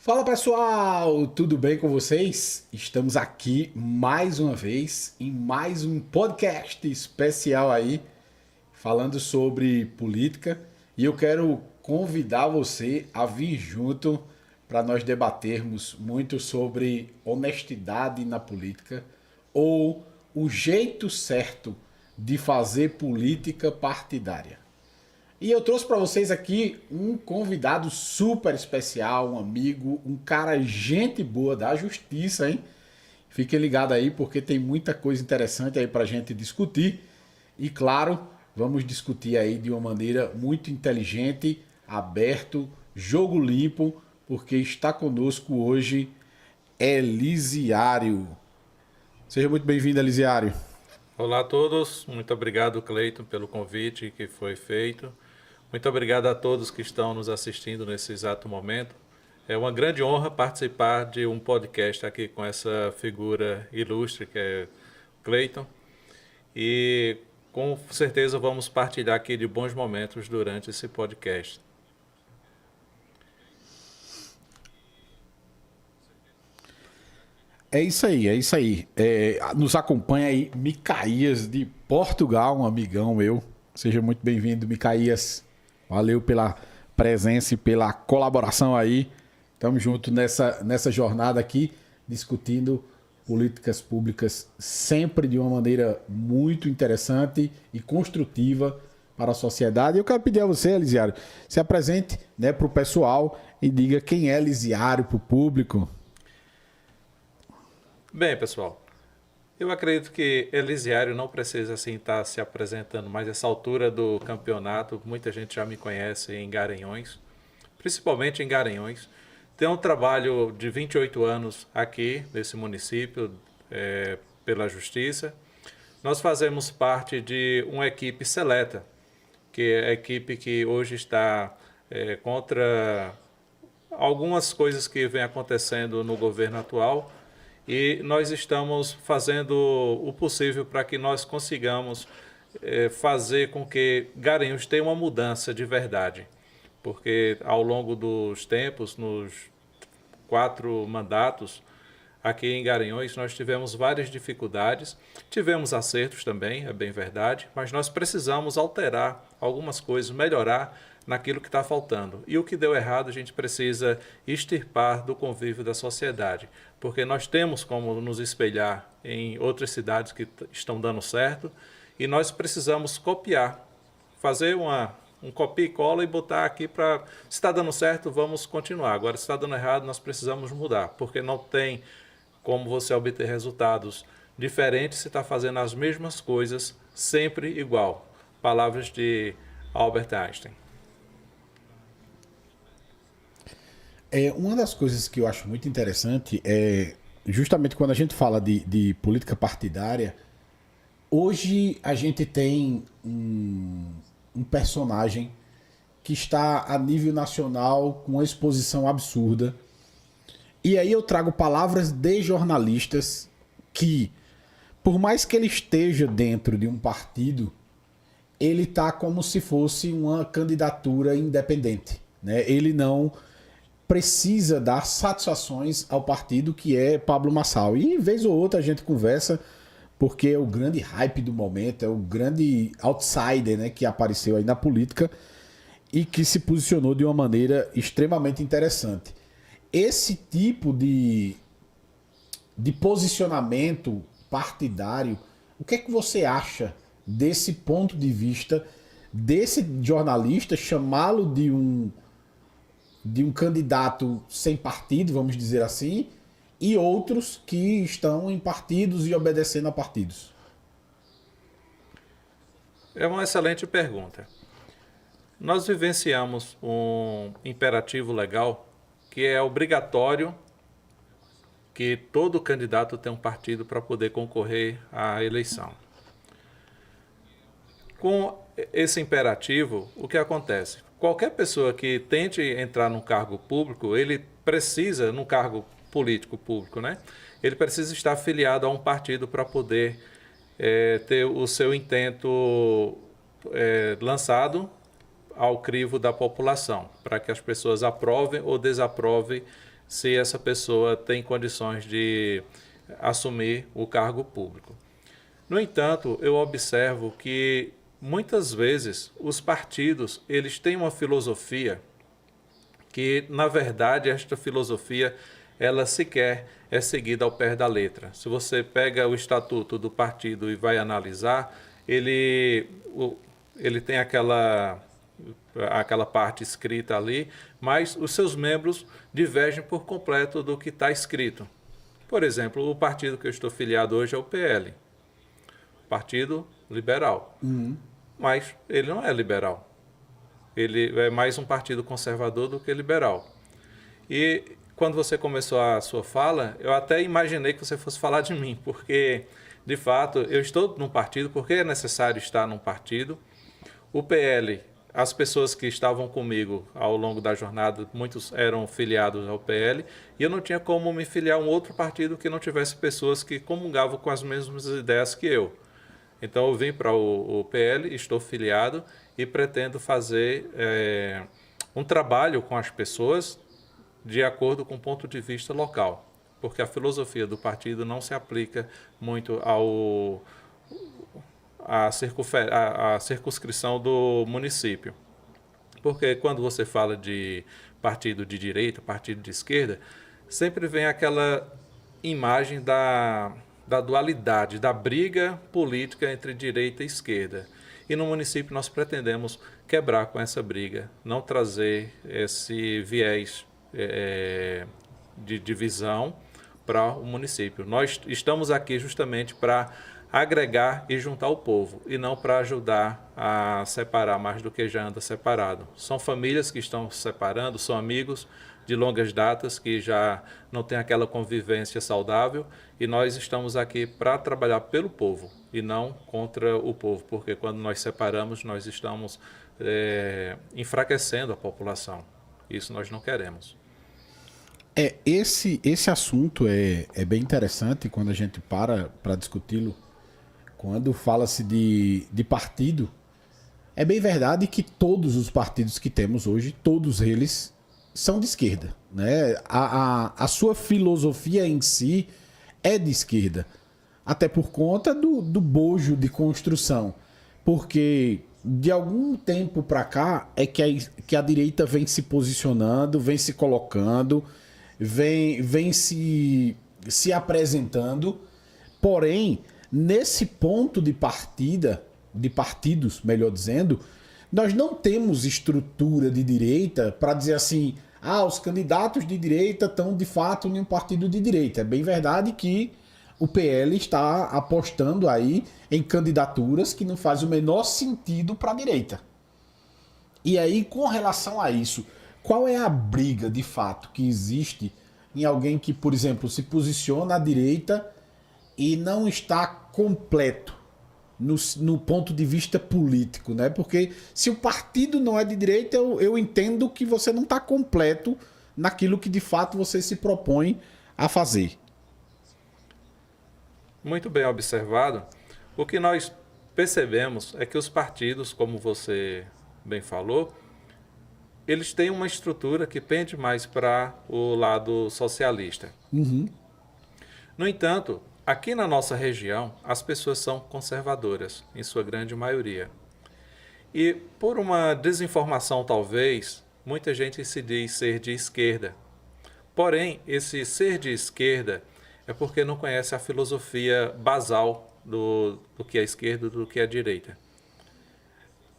Fala pessoal, tudo bem com vocês? Estamos aqui mais uma vez em mais um podcast especial aí, falando sobre política, e eu quero convidar você a vir junto para nós debatermos muito sobre honestidade na política ou o jeito certo de fazer política partidária. E eu trouxe para vocês aqui um convidado super especial, um amigo, um cara gente boa da justiça, hein? Fiquem ligados aí porque tem muita coisa interessante aí para a gente discutir. E claro, vamos discutir aí de uma maneira muito inteligente, aberto, jogo limpo, porque está conosco hoje Elisiário. Seja muito bem-vindo, Elisiário. Olá a todos, muito obrigado, Cleiton, pelo convite que foi feito. Muito obrigado a todos que estão nos assistindo nesse exato momento. É uma grande honra participar de um podcast aqui com essa figura ilustre que é Cleiton. E com certeza vamos partilhar aqui de bons momentos durante esse podcast. É isso aí, é isso aí. Nos acompanha aí Micaías de Portugal, um amigão meu. Seja muito bem-vindo, Micaías. Valeu pela presença e pela colaboração aí. Estamos juntos nessa jornada aqui, discutindo políticas públicas sempre de uma maneira muito interessante e construtiva para a sociedade. Eu quero pedir a você, Elisiário, se apresente, né, para o pessoal e diga quem é Elisiário para o público. Bem, pessoal, eu acredito que Elisiário não precisa assim estar se apresentando mais essa altura do campeonato. Muita gente já me conhece em Garanhões, principalmente em Garanhões. Tenho um trabalho de 28 anos aqui nesse município, pela Justiça. Nós fazemos parte de uma equipe seleta, que é a equipe que hoje está contra algumas coisas que vem acontecendo no governo atual, e nós estamos fazendo o possível para que nós consigamos fazer com que Garanhuns tenha uma mudança de verdade. Porque ao longo dos tempos, nos 4 mandatos, aqui em Garanhuns nós tivemos várias dificuldades, tivemos acertos também, é bem verdade, mas nós precisamos alterar algumas coisas, melhorar naquilo que está faltando. E o que deu errado a gente precisa extirpar do convívio da sociedade, porque nós temos como nos espelhar em outras cidades que estão dando certo e nós precisamos copiar, fazer um copia e cola e botar aqui para, se está dando certo, vamos continuar. Agora, se está dando errado, nós precisamos mudar, porque não tem como você obter resultados diferentes se está fazendo as mesmas coisas sempre igual. Palavras de Albert Einstein. Uma das coisas que eu acho muito interessante é justamente quando a gente fala de política partidária, hoje a gente tem um personagem que está a nível nacional com uma exposição absurda. E aí eu trago palavras de jornalistas que, por mais que ele esteja dentro de um partido, ele está como se fosse uma candidatura independente, né? Ele não precisa dar satisfações ao partido que é Pablo Marçal. E vez ou outra a gente conversa porque é o grande hype do momento, é o grande outsider, né, que apareceu aí na política e que se posicionou de uma maneira extremamente interessante. Esse tipo de posicionamento partidário, o que é que você acha desse ponto de vista desse jornalista chamá-lo de um candidato sem partido, vamos dizer assim, e outros que estão em partidos e obedecendo a partidos? É uma excelente pergunta. Nós vivenciamos um imperativo legal que é obrigatório que todo candidato tenha um partido para poder concorrer à eleição. Com esse imperativo, o que acontece? Qualquer pessoa que tente entrar num cargo público, ele precisa, num cargo político público, né? Ele precisa estar afiliado a um partido para poder ter o seu intento lançado ao crivo da população, para que as pessoas aprovem ou desaprovem se essa pessoa tem condições de assumir o cargo público. No entanto, eu observo que muitas vezes os partidos eles têm uma filosofia que, na verdade, esta filosofia ela sequer é seguida ao pé da letra. Se você pega o estatuto do partido e vai analisar, ele tem aquela parte escrita ali, mas os seus membros divergem por completo do que está escrito. Por exemplo, o partido que eu estou filiado hoje é o PL, Partido Liberal. Mas ele não é liberal. Ele é mais um partido conservador do que liberal. E quando você começou a sua fala, eu até imaginei que você fosse falar de mim, porque, de fato, eu estou num partido porque é necessário estar num partido. O PL, as pessoas que estavam comigo ao longo da jornada, muitos eram filiados ao PL, e eu não tinha como me filiar a um outro partido que não tivesse pessoas que comungavam com as mesmas ideias que eu. Então eu vim para o PL, estou filiado e pretendo fazer um trabalho com as pessoas de acordo com o ponto de vista local, porque a filosofia do partido não se aplica muito à circunscrição do município. Porque quando você fala de partido de direita, partido de esquerda, sempre vem aquela imagem da dualidade, da briga política entre direita e esquerda. E no município nós pretendemos quebrar com essa briga, não trazer esse viés de divisão para o município. Nós estamos aqui justamente para agregar e juntar o povo, e não para ajudar a separar mais do que já anda separado. São famílias que estão se separando, são amigos de longas datas que já não têm aquela convivência saudável, e nós estamos aqui para trabalhar pelo povo e não contra o povo, porque quando nós separamos, nós estamos enfraquecendo a população. Isso nós não queremos. Esse assunto é bem interessante quando a gente para discuti-lo. Quando fala-se de partido, é bem verdade que todos os partidos que temos hoje, todos eles são de esquerda, né? A sua filosofia em si é de esquerda, até por conta do bojo de construção, porque de algum tempo para cá é que a direita vem se posicionando, vem se colocando, vem se apresentando, porém, nesse ponto de partida, de partidos, melhor dizendo, nós não temos estrutura de direita para dizer assim, os candidatos de direita estão de fato em um partido de direita. É bem verdade que o PL está apostando aí em candidaturas que não fazem o menor sentido para a direita. E aí, com relação a isso, qual é a briga de fato que existe em alguém que, por exemplo, se posiciona à direita e não está completo no ponto de vista político, né? Porque se o partido não é de direita, eu entendo que você não está completo naquilo que de fato você se propõe a fazer. Muito bem observado. O que nós percebemos é que os partidos, como você bem falou, eles têm uma estrutura que pende mais para o lado socialista. No entanto, aqui na nossa região, as pessoas são conservadoras, em sua grande maioria. E por uma desinformação, talvez, muita gente se diz ser de esquerda. Porém, esse ser de esquerda é porque não conhece a filosofia basal do que é esquerda e do que é direita.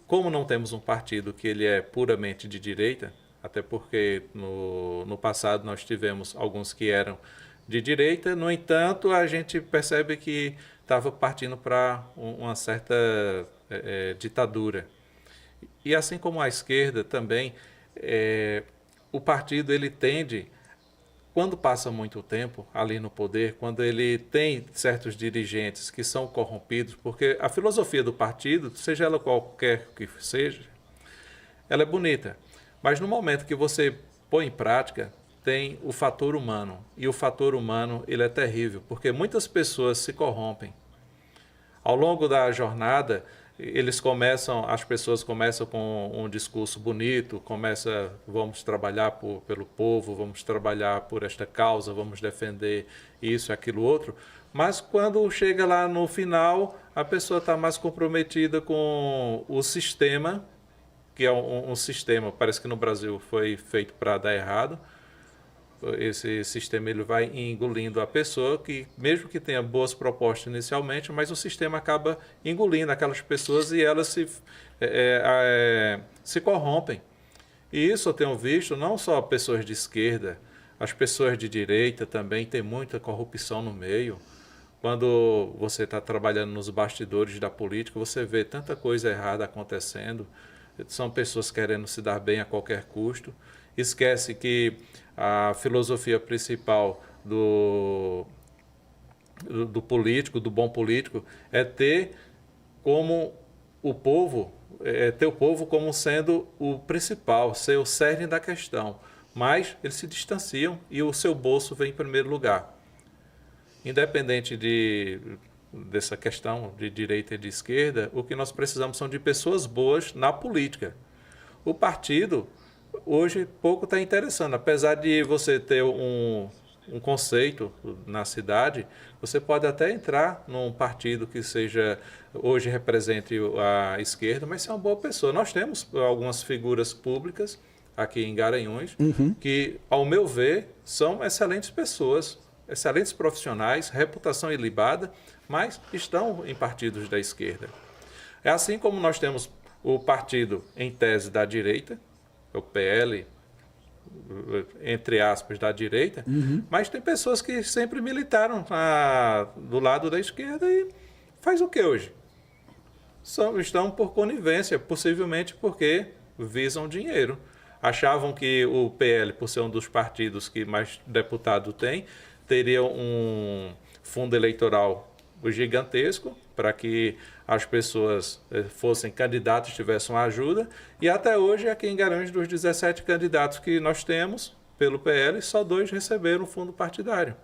Como não temos um partido que ele é puramente de direita, até porque no passado nós tivemos alguns que eram de direita, no entanto, a gente percebe que estava partindo para uma certa ditadura. E assim como a esquerda também, o partido ele tende, quando passa muito tempo ali no poder, quando ele tem certos dirigentes que são corrompidos, porque a filosofia do partido, seja ela qualquer que seja, ela é bonita. Mas no momento que você põe em prática, tem o fator humano. E o fator humano ele é terrível, porque muitas pessoas se corrompem. Ao longo da jornada, as pessoas começam com um discurso bonito, vamos trabalhar pelo povo, vamos trabalhar por esta causa, vamos defender isso, aquilo, outro. Mas quando chega lá no final, a pessoa está mais comprometida com o sistema, que é um sistema, parece que no Brasil foi feito para dar errado. Esse sistema ele vai engolindo a pessoa, que mesmo que tenha boas propostas inicialmente, mas o sistema acaba engolindo aquelas pessoas e elas se corrompem. E isso eu tenho visto não só pessoas de esquerda, as pessoas de direita também tem muita corrupção no meio. Quando você está trabalhando nos bastidores da política, você vê tanta coisa errada acontecendo. São pessoas querendo se dar bem a qualquer custo. Esquece que a filosofia principal do político, do bom político, é ter como o povo, ter o povo como sendo o principal, ser o cerne da questão. Mas eles se distanciam e o seu bolso vem em primeiro lugar. Independente dessa questão de direita e de esquerda, o que nós precisamos são de pessoas boas na política. O partido hoje pouco está interessando. Apesar de você ter um conceito na cidade, você pode até entrar num partido que hoje represente a esquerda, mas ser uma boa pessoa. Nós temos algumas figuras públicas aqui em Garanhuns que, ao meu ver, são excelentes pessoas, excelentes profissionais, reputação ilibada, mas estão em partidos da esquerda. É assim como nós temos o partido, em tese, da direita, o PL, entre aspas, da direita, mas tem pessoas que sempre militaram do lado da esquerda e faz o que hoje? Estão por conivência, possivelmente porque visam dinheiro. Achavam que o PL, por ser um dos partidos que mais deputado tem, teria um fundo eleitoral gigantesco para que as pessoas fossem candidatos, tivessem uma ajuda. E até hoje, aqui em Garanhuns, dos 17 candidatos que nós temos pelo PL, só 2 receberam o fundo partidário.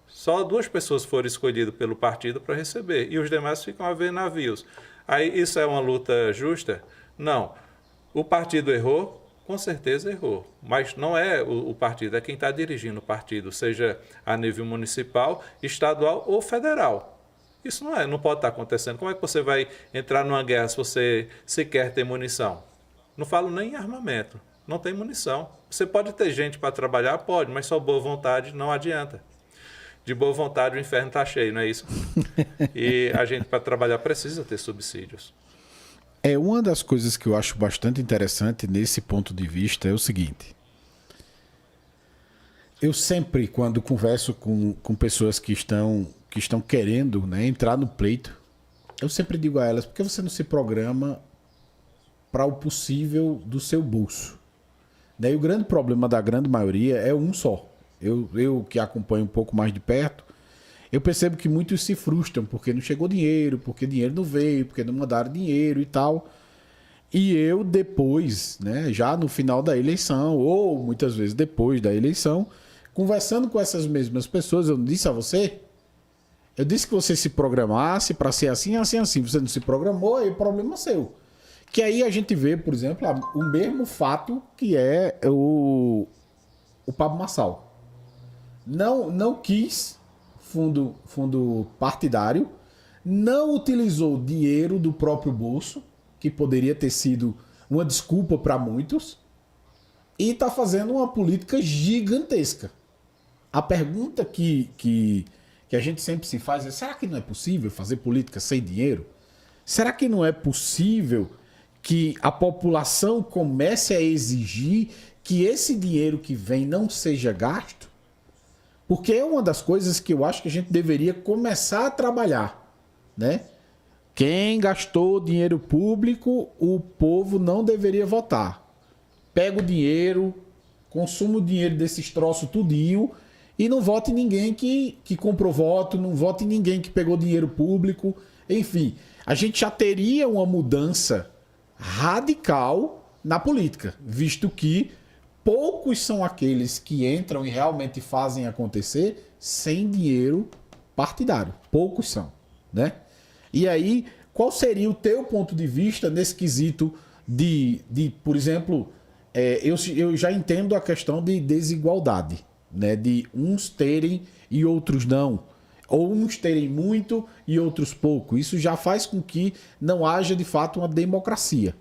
Só 2 pessoas foram escolhidas pelo partido para receber. E os demais ficam a ver navios. Aí, isso é uma luta justa? Não. O partido errou? Com certeza errou. Mas não é o partido, é quem está dirigindo o partido, seja a nível municipal, estadual ou federal. Isso não pode estar acontecendo. Como é que você vai entrar numa guerra se você sequer tem munição? Não falo nem em armamento. Não tem munição. Você pode ter gente para trabalhar? Pode, mas só boa vontade não adianta. De boa vontade o inferno está cheio, não é isso? E a gente, para trabalhar, precisa ter subsídios. Uma das coisas que eu acho bastante interessante nesse ponto de vista é o seguinte. Eu sempre, quando converso com pessoas que estão querendo, né, entrar no pleito, eu sempre digo a elas, por que você não se programa para o possível do seu bolso? Daí o grande problema da grande maioria é um só. Eu que acompanho um pouco mais de perto, eu percebo que muitos se frustram porque não chegou dinheiro, porque dinheiro não veio, porque não mandaram dinheiro e tal. E eu depois, né, já no final da eleição, ou muitas vezes depois da eleição, conversando com essas mesmas pessoas, eu não disse a você? Eu disse que você se programasse para ser assim, assim, assim. Você não se programou, aí o problema é seu. Que aí a gente vê, por exemplo, o mesmo fato que é o Pablo Marçal. Não quis fundo partidário, não utilizou dinheiro do próprio bolso, que poderia ter sido uma desculpa para muitos, e está fazendo uma política gigantesca. A pergunta que a gente sempre se faz é: será que não é possível fazer política sem dinheiro? Será que não é possível que a população comece a exigir que esse dinheiro que vem não seja gasto? Porque é uma das coisas que eu acho que a gente deveria começar a trabalhar, né? Quem gastou dinheiro público, o povo não deveria votar. Pega o dinheiro, consuma o dinheiro desses troços tudinho e não vote em ninguém que comprou voto, não vote em ninguém que pegou dinheiro público. Enfim, a gente já teria uma mudança radical na política, visto que poucos são aqueles que entram e realmente fazem acontecer sem dinheiro partidário. Poucos são, né? E aí, Qual seria o teu ponto de vista nesse quesito por exemplo, eu já entendo a questão de desigualdade, né? De uns terem e outros não. Ou uns terem muito e outros pouco. Isso já faz com que não haja de fato uma democracia.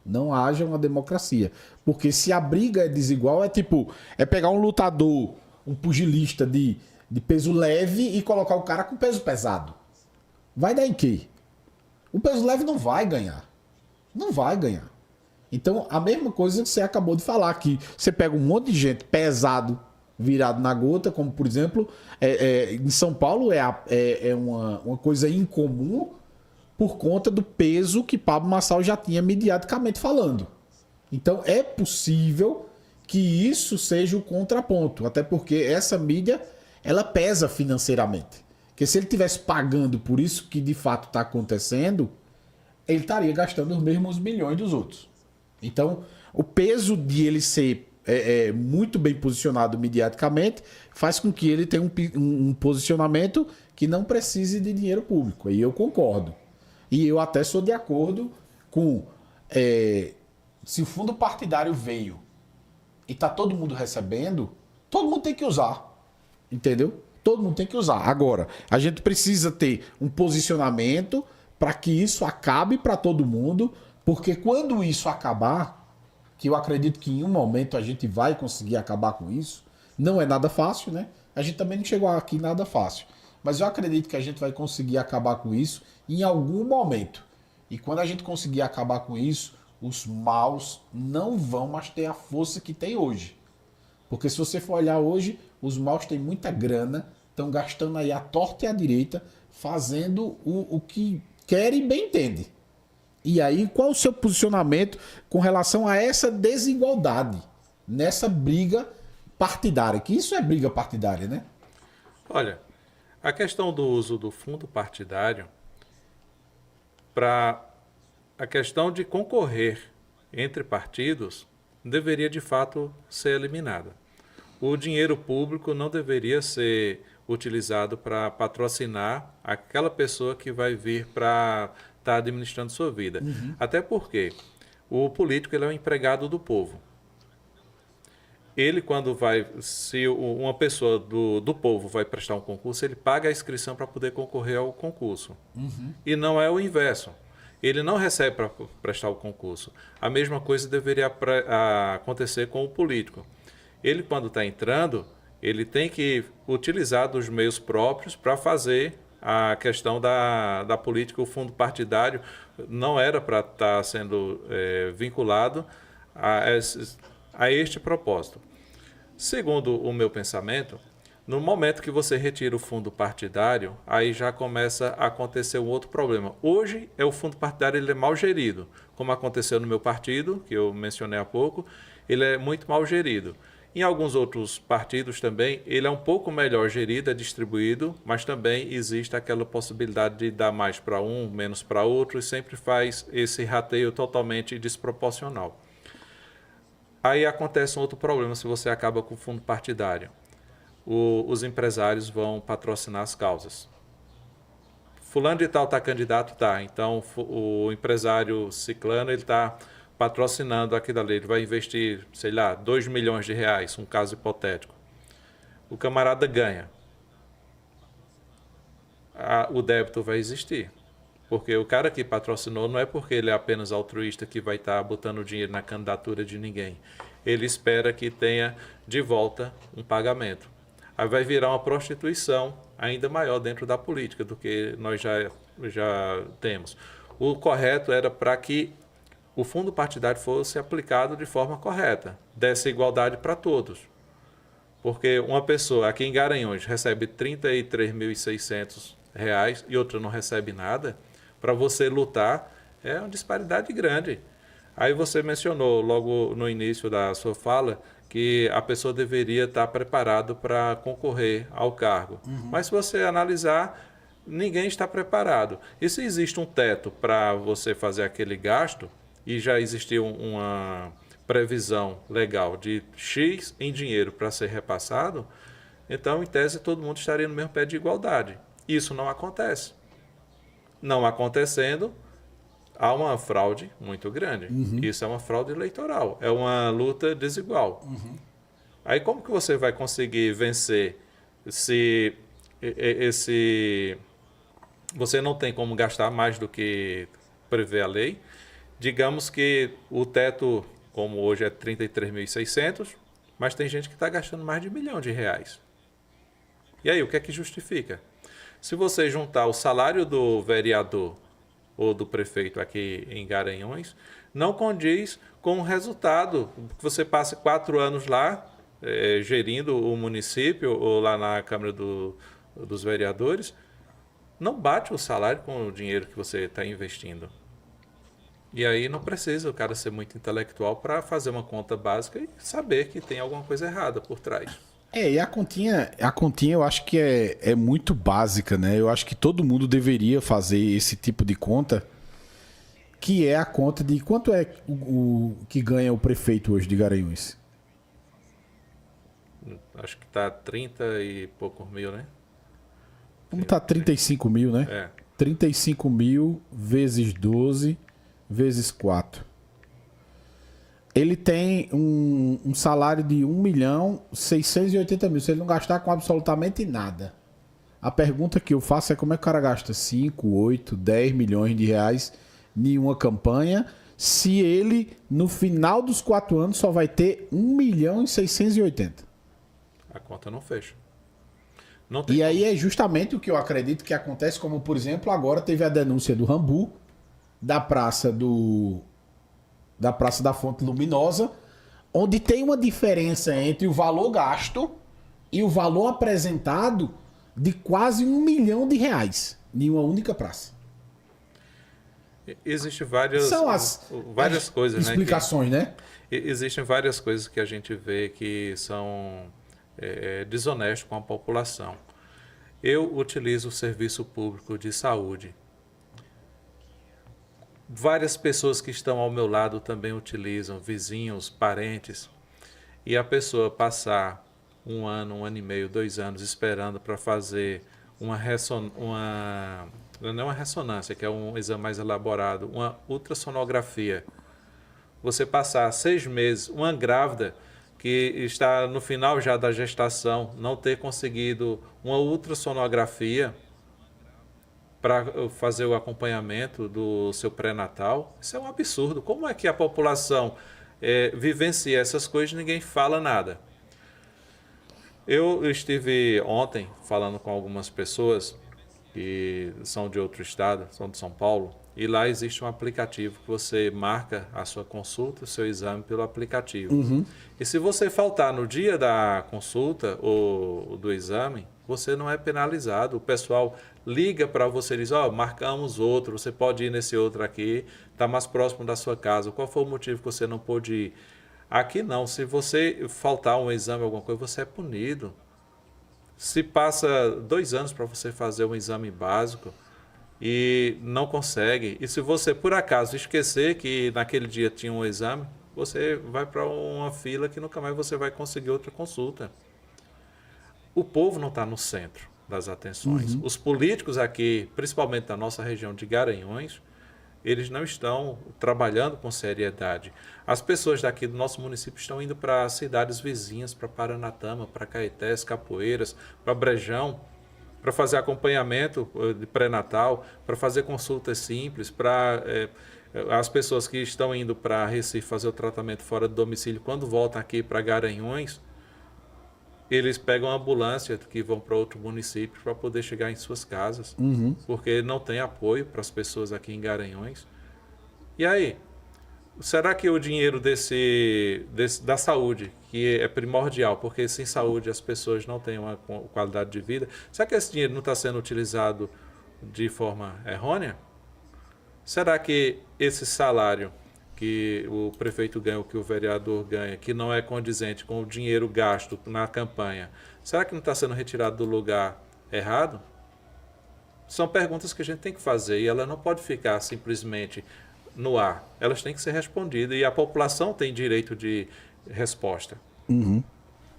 Não haja uma democracia. Porque se a briga é desigual, é pegar um lutador, um pugilista de peso leve e colocar o cara com peso pesado. Vai dar em quê? O peso leve não vai ganhar. Não vai ganhar. Então, a mesma coisa que você acabou de falar, que você pega um monte de gente pesado, virado na gota, como por exemplo, em São Paulo é uma coisa incomum por conta do peso que Pablo Marçal já tinha mediaticamente falando. Então, é possível que isso seja o contraponto, até porque essa mídia, ela pesa financeiramente. Porque se ele estivesse pagando por isso que de fato está acontecendo, ele estaria gastando os mesmos milhões dos outros. Então, o peso de ele ser muito bem posicionado mediaticamente faz com que ele tenha um posicionamento que não precise de dinheiro público. E eu concordo. E eu até sou de acordo com... se o fundo partidário veio e está todo mundo recebendo, todo mundo tem que usar. Entendeu? Todo mundo tem que usar. Agora, a gente precisa ter um posicionamento para que isso acabe para todo mundo, porque quando isso acabar, que eu acredito que em um momento a gente vai conseguir acabar com isso, não é nada fácil, né? A gente também não chegou aqui nada fácil. Mas eu acredito que a gente vai conseguir acabar com isso em algum momento. E quando a gente conseguir acabar com isso, os maus não vão mais ter a força que tem hoje. Porque se você for olhar hoje, os maus têm muita grana, estão gastando aí à torta e à direita, fazendo o que querem e bem entendem. E aí, qual o seu posicionamento com relação a essa desigualdade, nessa briga partidária? Que isso é briga partidária, né? Olha, a questão do uso do fundo partidário para a questão de concorrer entre partidos deveria de fato ser eliminada. O dinheiro público não deveria ser utilizado para patrocinar aquela pessoa que vai vir para estar administrando sua vida. Uhum. Até porque o político ele é um empregado do povo. Ele, quando vai, se uma pessoa do povo vai prestar um concurso, ele paga a inscrição para poder concorrer ao concurso. Uhum. E não é o inverso. Ele não recebe para prestar o concurso. A mesma coisa deveria acontecer com o político. Ele, quando está entrando, ele tem que utilizar dos meios próprios para fazer a questão da política. O fundo partidário não era para estar sendo vinculado a este propósito. Segundo o meu pensamento, no momento que você retira o fundo partidário, aí já começa a acontecer um outro problema. Hoje, o fundo partidário ele é mal gerido, como aconteceu no meu partido, que eu mencionei há pouco, ele é muito mal gerido. Em alguns outros partidos também, ele é um pouco melhor gerido, é distribuído, mas também existe aquela possibilidade de dar mais para um, menos para outro, e sempre faz esse rateio totalmente desproporcional. Aí acontece um outro problema se você acaba com o fundo partidário. Os empresários vão patrocinar as causas. Fulano de tal está candidato? Tá. Então o empresário ciclano ele está patrocinando aquilo ali. Ele vai investir, sei lá, 2 milhões de reais, um caso hipotético. O camarada ganha. O débito vai existir. Porque o cara que patrocinou não é porque ele é apenas altruísta que vai estar botando dinheiro na candidatura de ninguém. Ele espera que tenha de volta um pagamento. Aí vai virar uma prostituição ainda maior dentro da política do que nós já temos. O correto era para que o fundo partidário fosse aplicado de forma correta, desse igualdade para todos. Porque uma pessoa aqui em Garanhuns recebe R$ 33.600 e outra não recebe nada, para você lutar é uma disparidade grande. Aí você mencionou logo no início da sua fala que a pessoa deveria estar preparada para concorrer ao cargo. Uhum. Mas se você analisar, ninguém está preparado. E se existe um teto para você fazer aquele gasto, e já existiu uma previsão legal de X em dinheiro para ser repassado, então, em tese, todo mundo estaria no mesmo pé de igualdade. Isso não acontece. Não acontecendo, há uma fraude muito grande. Isso é uma fraude eleitoral, é uma luta desigual. Aí como que você vai conseguir vencer se esse você não tem como gastar mais do que prevê a lei? Digamos que o teto, como hoje é 33.600, mas tem gente que está gastando mais de R$ 1 milhão. E aí, o que é que justifica? Se você juntar o salário do vereador ou do prefeito aqui em Garanhuns, não condiz com o resultado. Você passa 4 anos lá, gerindo o município ou lá na Câmara dos Vereadores, não bate o salário com o dinheiro que você está investindo. E aí não precisa o cara ser muito intelectual para fazer uma conta básica e saber que tem alguma coisa errada por trás. E a continha eu acho que é muito básica, né? Eu acho que todo mundo deveria fazer esse tipo de conta, que é a conta de quanto é o que ganha o prefeito hoje de Garanhuns. Acho que está 30 e poucos mil, né? Como tá 35 mil, né? É. 35 mil vezes 12 vezes 4. Ele tem um salário de 1.680.000. Se ele não gastar com absolutamente nada. A pergunta que eu faço é como é que o cara gasta 5, 8, 10 milhões de reais em uma campanha, se ele, no final dos 4 anos, só vai ter 1.680.000. A conta não fecha. Não E tem aí é justamente o que eu acredito que acontece, como, por exemplo, agora teve a denúncia do Rambu, da Praça da Fonte Luminosa, onde tem uma diferença entre o valor gasto e o valor apresentado de quase R$ 1 milhão em uma única praça. Existem várias, São as coisas, explicações, né? Existem várias coisas que a gente vê que são desonestas com a população. Eu utilizo o serviço público de saúde. Várias pessoas que estão ao meu lado também utilizam, vizinhos, parentes. E a pessoa passar 1 ano, 1 ano e meio, 2 anos esperando para fazer não é uma ressonância, que é um exame mais elaborado, uma ultrassonografia. Você passar 6 meses, uma grávida que está no final já da gestação, não ter conseguido uma ultrassonografia para fazer o acompanhamento do seu pré-natal, isso é um absurdo. Como é que a população vivencia essas coisas e ninguém fala nada? Eu estive ontem falando com algumas pessoas que são de outro estado, são de São Paulo, e lá existe um aplicativo que você marca a sua consulta, o seu exame pelo aplicativo. E se você faltar no dia da consulta ou do exame, você não é penalizado. O pessoal liga para você e diz, marcamos outro, você pode ir nesse outro aqui, está mais próximo da sua casa. Qual foi o motivo que você não pôde ir? Aqui não, se você faltar um exame, alguma coisa, você é punido. Se passa 2 anos para você fazer um exame básico e não consegue, e se você por acaso esquecer que naquele dia tinha um exame, você vai para uma fila que nunca mais você vai conseguir outra consulta. O povo não está no centro das atenções. Os políticos aqui, principalmente da nossa região de Garanhuns, eles não estão trabalhando com seriedade. As pessoas daqui do nosso município estão indo para cidades vizinhas, para Paranatama, para Caetés, Capoeiras, para Brejão, para fazer acompanhamento de pré-natal, para fazer consultas simples, para as pessoas que estão indo para Recife fazer o tratamento fora do domicílio, quando voltam aqui para Garanhuns, eles pegam a ambulância que vão para outro município para poder chegar em suas casas, porque não tem apoio para as pessoas aqui em Garanhuns. E aí, será que o dinheiro da saúde, que é primordial, porque sem saúde as pessoas não têm uma qualidade de vida, será que esse dinheiro não está sendo utilizado de forma errônea? Será que esse salário que o prefeito ganha, ou que o vereador ganha, que não é condizente com o dinheiro gasto na campanha, será que não está sendo retirado do lugar errado? São perguntas que a gente tem que fazer e ela não pode ficar simplesmente no ar. Elas têm que ser respondidas e a população tem direito de resposta.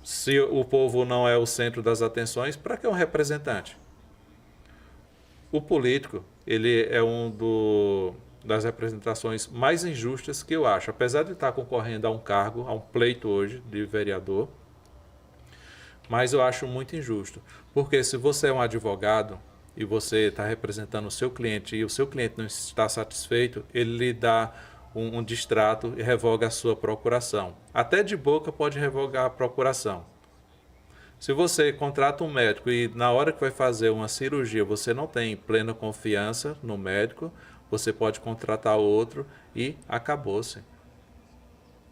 Se o povo não é o centro das atenções, para que um representante? O político, ele é das representações mais injustas que eu acho. Apesar de estar concorrendo a um cargo, a um pleito hoje de vereador, mas eu acho muito injusto. Porque se você é um advogado e você está representando o seu cliente e o seu cliente não está satisfeito, ele lhe dá um distrato e revoga a sua procuração. Até de boca pode revogar a procuração. Se você contrata um médico e na hora que vai fazer uma cirurgia você não tem plena confiança no médico, você pode contratar outro e acabou-se.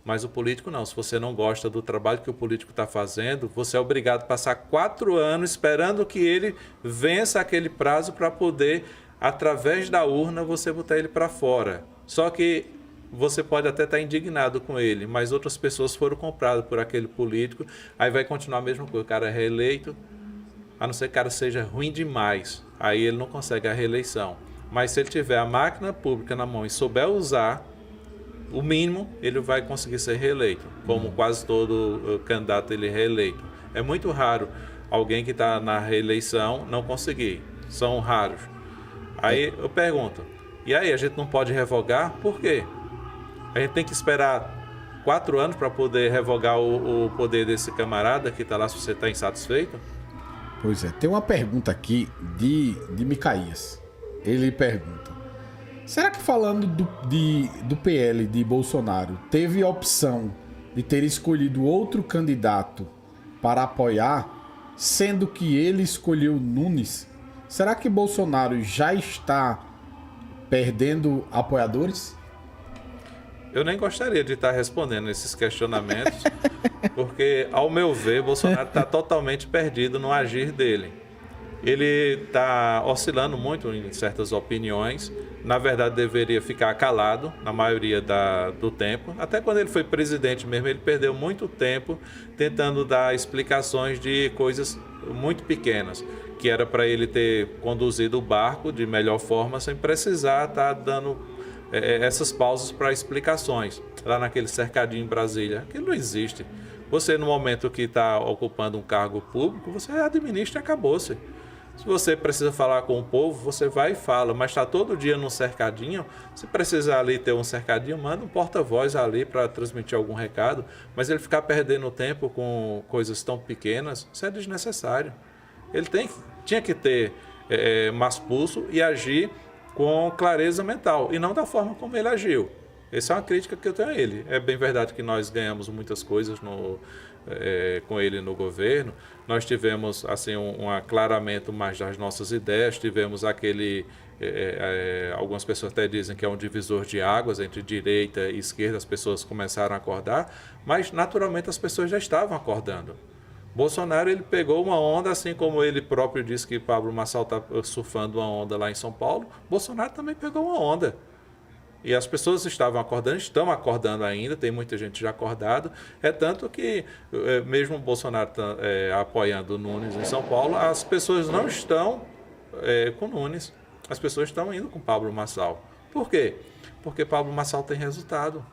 Mas o político não. Se você não gosta do trabalho que o político está fazendo, você é obrigado a passar 4 anos esperando que ele vença aquele prazo para poder, através da urna, você botar ele para fora. Só que você pode até estar indignado com ele, mas outras pessoas foram compradas por aquele político, aí vai continuar a mesma coisa. O cara é reeleito, a não ser que o cara seja ruim demais, aí ele não consegue a reeleição. Mas se ele tiver a máquina pública na mão e souber usar o mínimo, ele vai conseguir ser reeleito, como quase todo candidato ele é reeleito. É muito raro alguém que está na reeleição não conseguir, são raros. Aí eu pergunto, e aí a gente não pode revogar? Por quê? A gente tem que esperar 4 anos para poder revogar o poder desse camarada que está lá se você está insatisfeito? Pois é, tem uma pergunta aqui de Micaías. Ele pergunta: será que falando do PL de Bolsonaro, teve a opção de ter escolhido outro candidato para apoiar, sendo que ele escolheu Nunes? Será que Bolsonaro já está perdendo apoiadores? Eu nem gostaria de estar respondendo esses questionamentos, porque, ao meu ver, Bolsonaro está totalmente perdido no agir dele. Ele está oscilando muito em certas opiniões. Na verdade, deveria ficar calado na maioria do tempo. Até quando ele foi presidente mesmo, ele perdeu muito tempo tentando dar explicações de coisas muito pequenas, que era para ele ter conduzido o barco de melhor forma sem precisar estar dando essas pausas para explicações. Lá naquele cercadinho em Brasília, aquilo não existe. Você, no momento que está ocupando um cargo público, você administra e acabou-se. Se você precisa falar com o povo, você vai e fala, mas está todo dia num cercadinho. Se precisar ali ter um cercadinho, manda um porta-voz ali para transmitir algum recado, mas ele ficar perdendo tempo com coisas tão pequenas, isso é desnecessário. Ele tinha que ter mais pulso e agir com clareza mental, e não da forma como ele agiu. Essa é uma crítica que eu tenho a ele. É bem verdade que nós ganhamos muitas coisas com ele no governo. Nós tivemos assim um aclaramento mais das nossas ideias, tivemos algumas pessoas até dizem que é um divisor de águas entre direita e esquerda, as pessoas começaram a acordar, mas naturalmente as pessoas já estavam acordando. Bolsonaro, ele pegou uma onda, assim como ele próprio disse que Pablo Marçal está surfando uma onda lá em São Paulo. Bolsonaro também pegou uma onda. E as pessoas estavam acordando, estão acordando ainda, tem muita gente já acordado. É tanto que, mesmo o Bolsonaro apoiando o Nunes em São Paulo, as pessoas não estão com o Nunes. As pessoas estão indo com Pablo Marçal. Por quê? Porque Pablo Marçal tem resultado.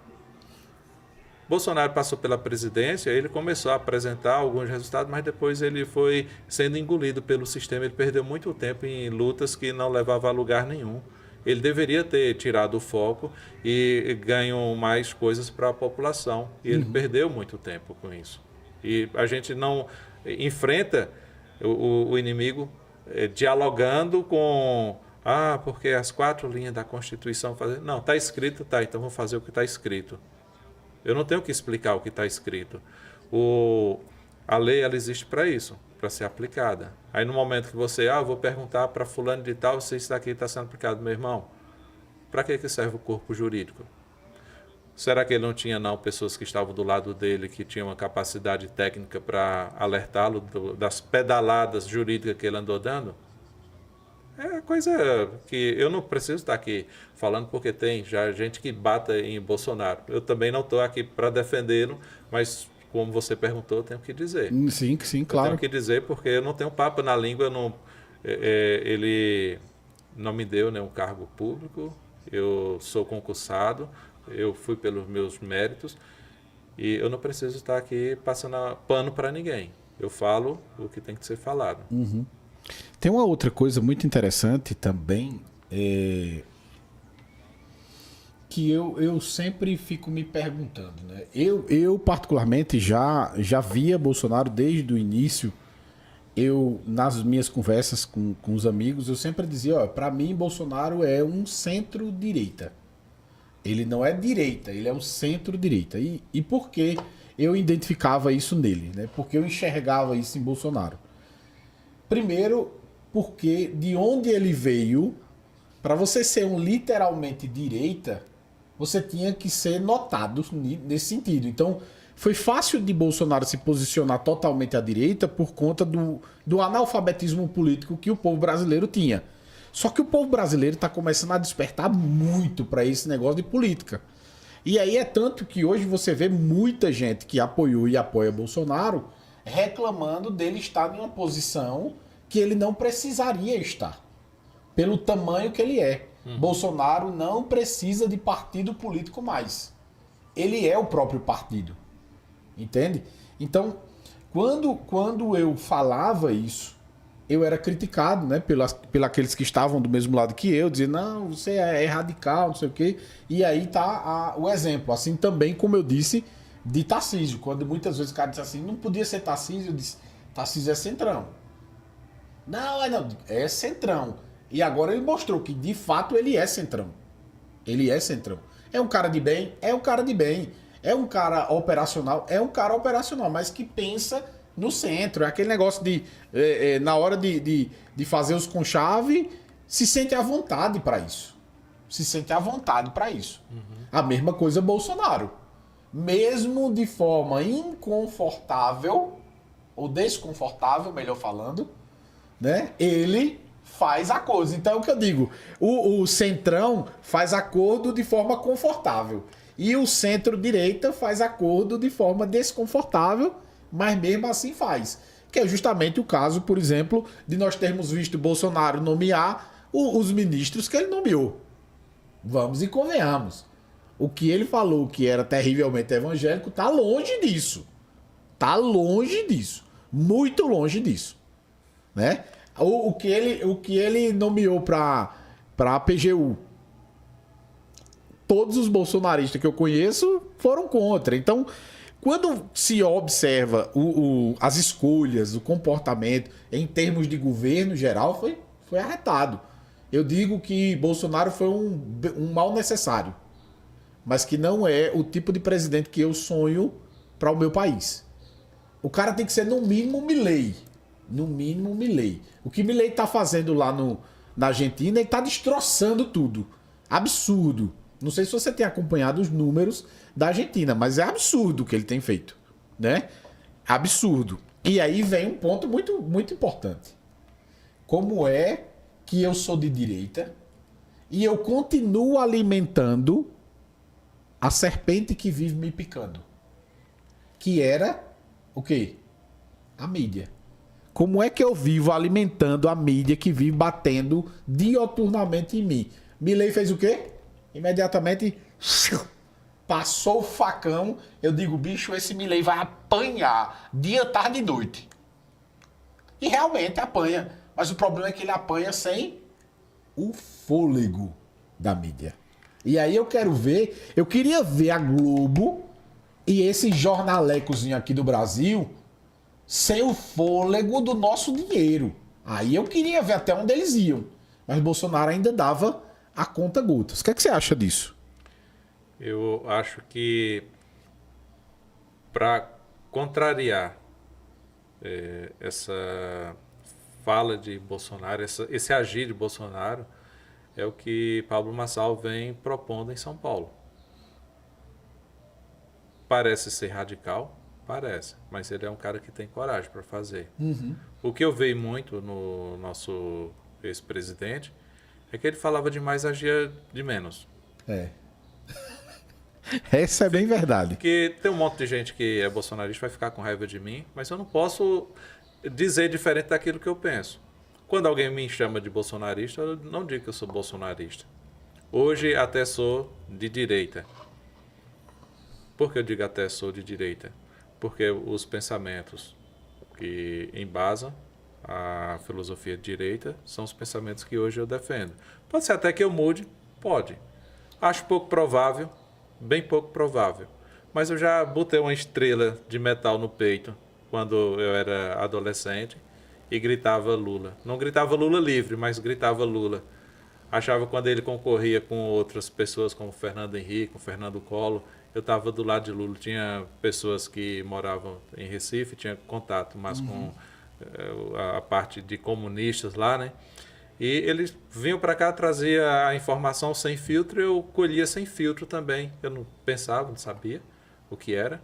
Bolsonaro passou pela presidência, ele começou a apresentar alguns resultados, mas depois ele foi sendo engolido pelo sistema. Ele perdeu muito tempo em lutas que não levavam a lugar nenhum. Ele deveria ter tirado o foco e ganhou mais coisas para a população. E ele perdeu muito tempo com isso. E a gente não enfrenta o inimigo dialogando com... porque as 4 linhas da Constituição... Não, está escrito, tá, então vou fazer o que está escrito. Eu não tenho que explicar o que está escrito. A lei, ela existe para isso, para ser aplicada. Aí no momento que você, vou perguntar para fulano de tal se isso daqui está sendo aplicado, meu irmão, para que serve o corpo jurídico? Será que ele não tinha, pessoas que estavam do lado dele, que tinham uma capacidade técnica para alertá-lo das pedaladas jurídicas que ele andou dando? É coisa que eu não preciso estar aqui falando, porque tem já gente que bata em Bolsonaro. Eu também não estou aqui para defendê-lo, mas como você perguntou, eu tenho que dizer. Sim, claro. Eu tenho que dizer porque eu não tenho papo na língua, ele não me deu nenhum cargo público, eu sou concursado, eu fui pelos meus méritos e eu não preciso estar aqui passando pano para ninguém. Eu falo o que tem que ser falado. Tem uma outra coisa muito interessante também, que eu sempre fico me perguntando, né? Eu particularmente, já via Bolsonaro desde o início. Nas minhas conversas com os amigos, eu sempre dizia, ó, para mim, Bolsonaro é um centro-direita. Ele não é direita, ele é um centro-direita. E por que eu identificava isso nele, né? Porque eu enxergava isso em Bolsonaro. Primeiro, porque de onde ele veio, para você ser um literalmente direita, você tinha que ser notado nesse sentido. Então, foi fácil de Bolsonaro se posicionar totalmente à direita por conta do analfabetismo político que o povo brasileiro tinha. Só que o povo brasileiro está começando a despertar muito para esse negócio de política. E aí é tanto que hoje você vê muita gente que apoiou e apoia Bolsonaro reclamando dele estar em uma posição que ele não precisaria estar, pelo tamanho que ele é. Bolsonaro não precisa de partido político mais. Ele é o próprio partido. Entende? Então, quando eu falava isso, eu era criticado, né, pelos que estavam do mesmo lado que eu, dizendo, não, você é radical, não sei o quê. E aí tá o exemplo. Assim também, como eu disse, de Tarcísio. Quando muitas vezes o cara disse assim, não podia ser Tarcísio, eu disse, Tarcísio é centrão. Não, é centrão. E agora ele mostrou que, de fato, ele é centrão. Ele é centrão. É um cara de bem? É um cara de bem. É um cara operacional? É um cara operacional, mas que pensa no centro. É aquele negócio de, na hora de fazer os conchave, se sente à vontade para isso. Se sente à vontade para isso. A mesma coisa Bolsonaro. Mesmo de forma inconfortável, ou desconfortável, melhor falando, né? Ele faz a coisa. Então é o que eu digo. O centrão faz acordo de forma confortável. E o centro-direita faz acordo de forma desconfortável, mas mesmo assim faz. Que é justamente o caso, por exemplo, de nós termos visto Bolsonaro nomear os ministros que ele nomeou. Vamos e convenhamos. O que ele falou que era terrivelmente evangélico está longe disso. Está longe disso. Muito longe disso. Né? O que ele nomeou para a PGU, todos os bolsonaristas que eu conheço foram contra. Então, quando se observa as escolhas, o comportamento em termos de governo geral, foi arretado. Eu digo que Bolsonaro foi um mal necessário, mas que não é o tipo de presidente que eu sonho para o meu país. O cara tem que ser, no mínimo, Milei. No mínimo, Milei. O que Milei tá fazendo lá na Argentina, ele tá destroçando tudo. Absurdo. Não sei se você tem acompanhado os números da Argentina, mas é absurdo o que ele tem feito, né? Absurdo. E aí vem um ponto muito, muito importante. Como é que eu sou de direita e eu continuo alimentando a serpente que vive me picando? Que era o quê? A mídia. Como é que eu vivo alimentando a mídia que vive batendo dioturnamente em mim? Milei fez o quê? Imediatamente passou o facão. Eu digo, bicho, esse Milei vai apanhar dia, tarde e noite. E realmente apanha. Mas o problema é que ele apanha sem o fôlego da mídia. E aí eu queria ver a Globo e esse jornalecozinho aqui do Brasil sem o fôlego do nosso dinheiro. Aí eu queria ver até onde eles iam. Mas Bolsonaro ainda dava a conta gotas. O que é que você acha disso? Eu acho que, para contrariar essa fala de Bolsonaro, esse agir de Bolsonaro, é o que Pablo Marçal vem propondo em São Paulo. Parece ser radical, parece, mas ele é um cara que tem coragem para fazer. O que eu vejo muito no nosso ex-presidente é que ele falava demais, agia de menos. É. Essa é bem verdade. Porque tem um monte de gente que é bolsonarista vai ficar com raiva de mim, mas eu não posso dizer diferente daquilo que eu penso. Quando alguém me chama de bolsonarista, eu não digo que eu sou bolsonarista. Hoje até sou de direita. Por que eu digo até sou de direita? Porque os pensamentos que embasam a filosofia de direita, são os pensamentos que hoje eu defendo. Pode ser até que eu mude, pode. Acho pouco provável, bem pouco provável. Mas eu já botei uma estrela de metal no peito quando eu era adolescente e gritava Lula. Não gritava Lula livre, mas gritava Lula. Achava que quando ele concorria com outras pessoas como Fernando Henrique, com Fernando Collor, eu estava do lado de Lula. Tinha pessoas que moravam em Recife, tinha contato mais com a parte de comunistas lá, né? E eles vinham para cá, trazia a informação sem filtro, eu colhia sem filtro também. Eu não pensava, não sabia o que era.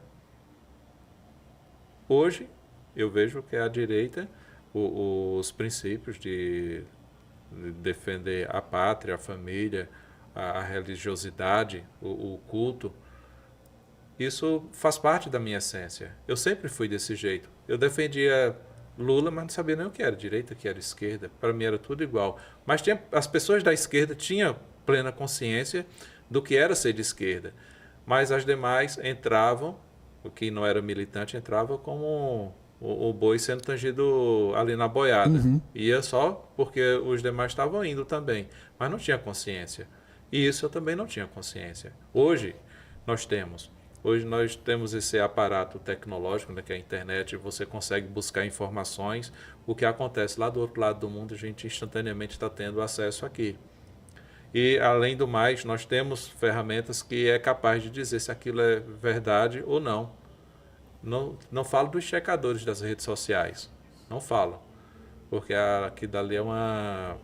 Hoje, eu vejo que a direita, os princípios de defender a pátria, a família, a religiosidade, o culto, isso faz parte da minha essência. Eu sempre fui desse jeito. Eu defendia Lula, mas não sabia nem o que era direita, o que era esquerda. Para mim era tudo igual. Mas as pessoas da esquerda tinham plena consciência do que era ser de esquerda. Mas as demais entravam, o que não era militante, entrava como o boi sendo tangido ali na boiada. Ia só porque os demais estavam indo também, mas não tinha consciência. E isso eu também não tinha consciência. Hoje nós temos esse aparato tecnológico, né, que é a internet, você consegue buscar informações. O que acontece lá do outro lado do mundo, a gente instantaneamente está tendo acesso aqui. E, além do mais, nós temos ferramentas que é capaz de dizer se aquilo é verdade ou não. Não falo dos checadores das redes sociais. Não falo. Porque aquilo dali é uma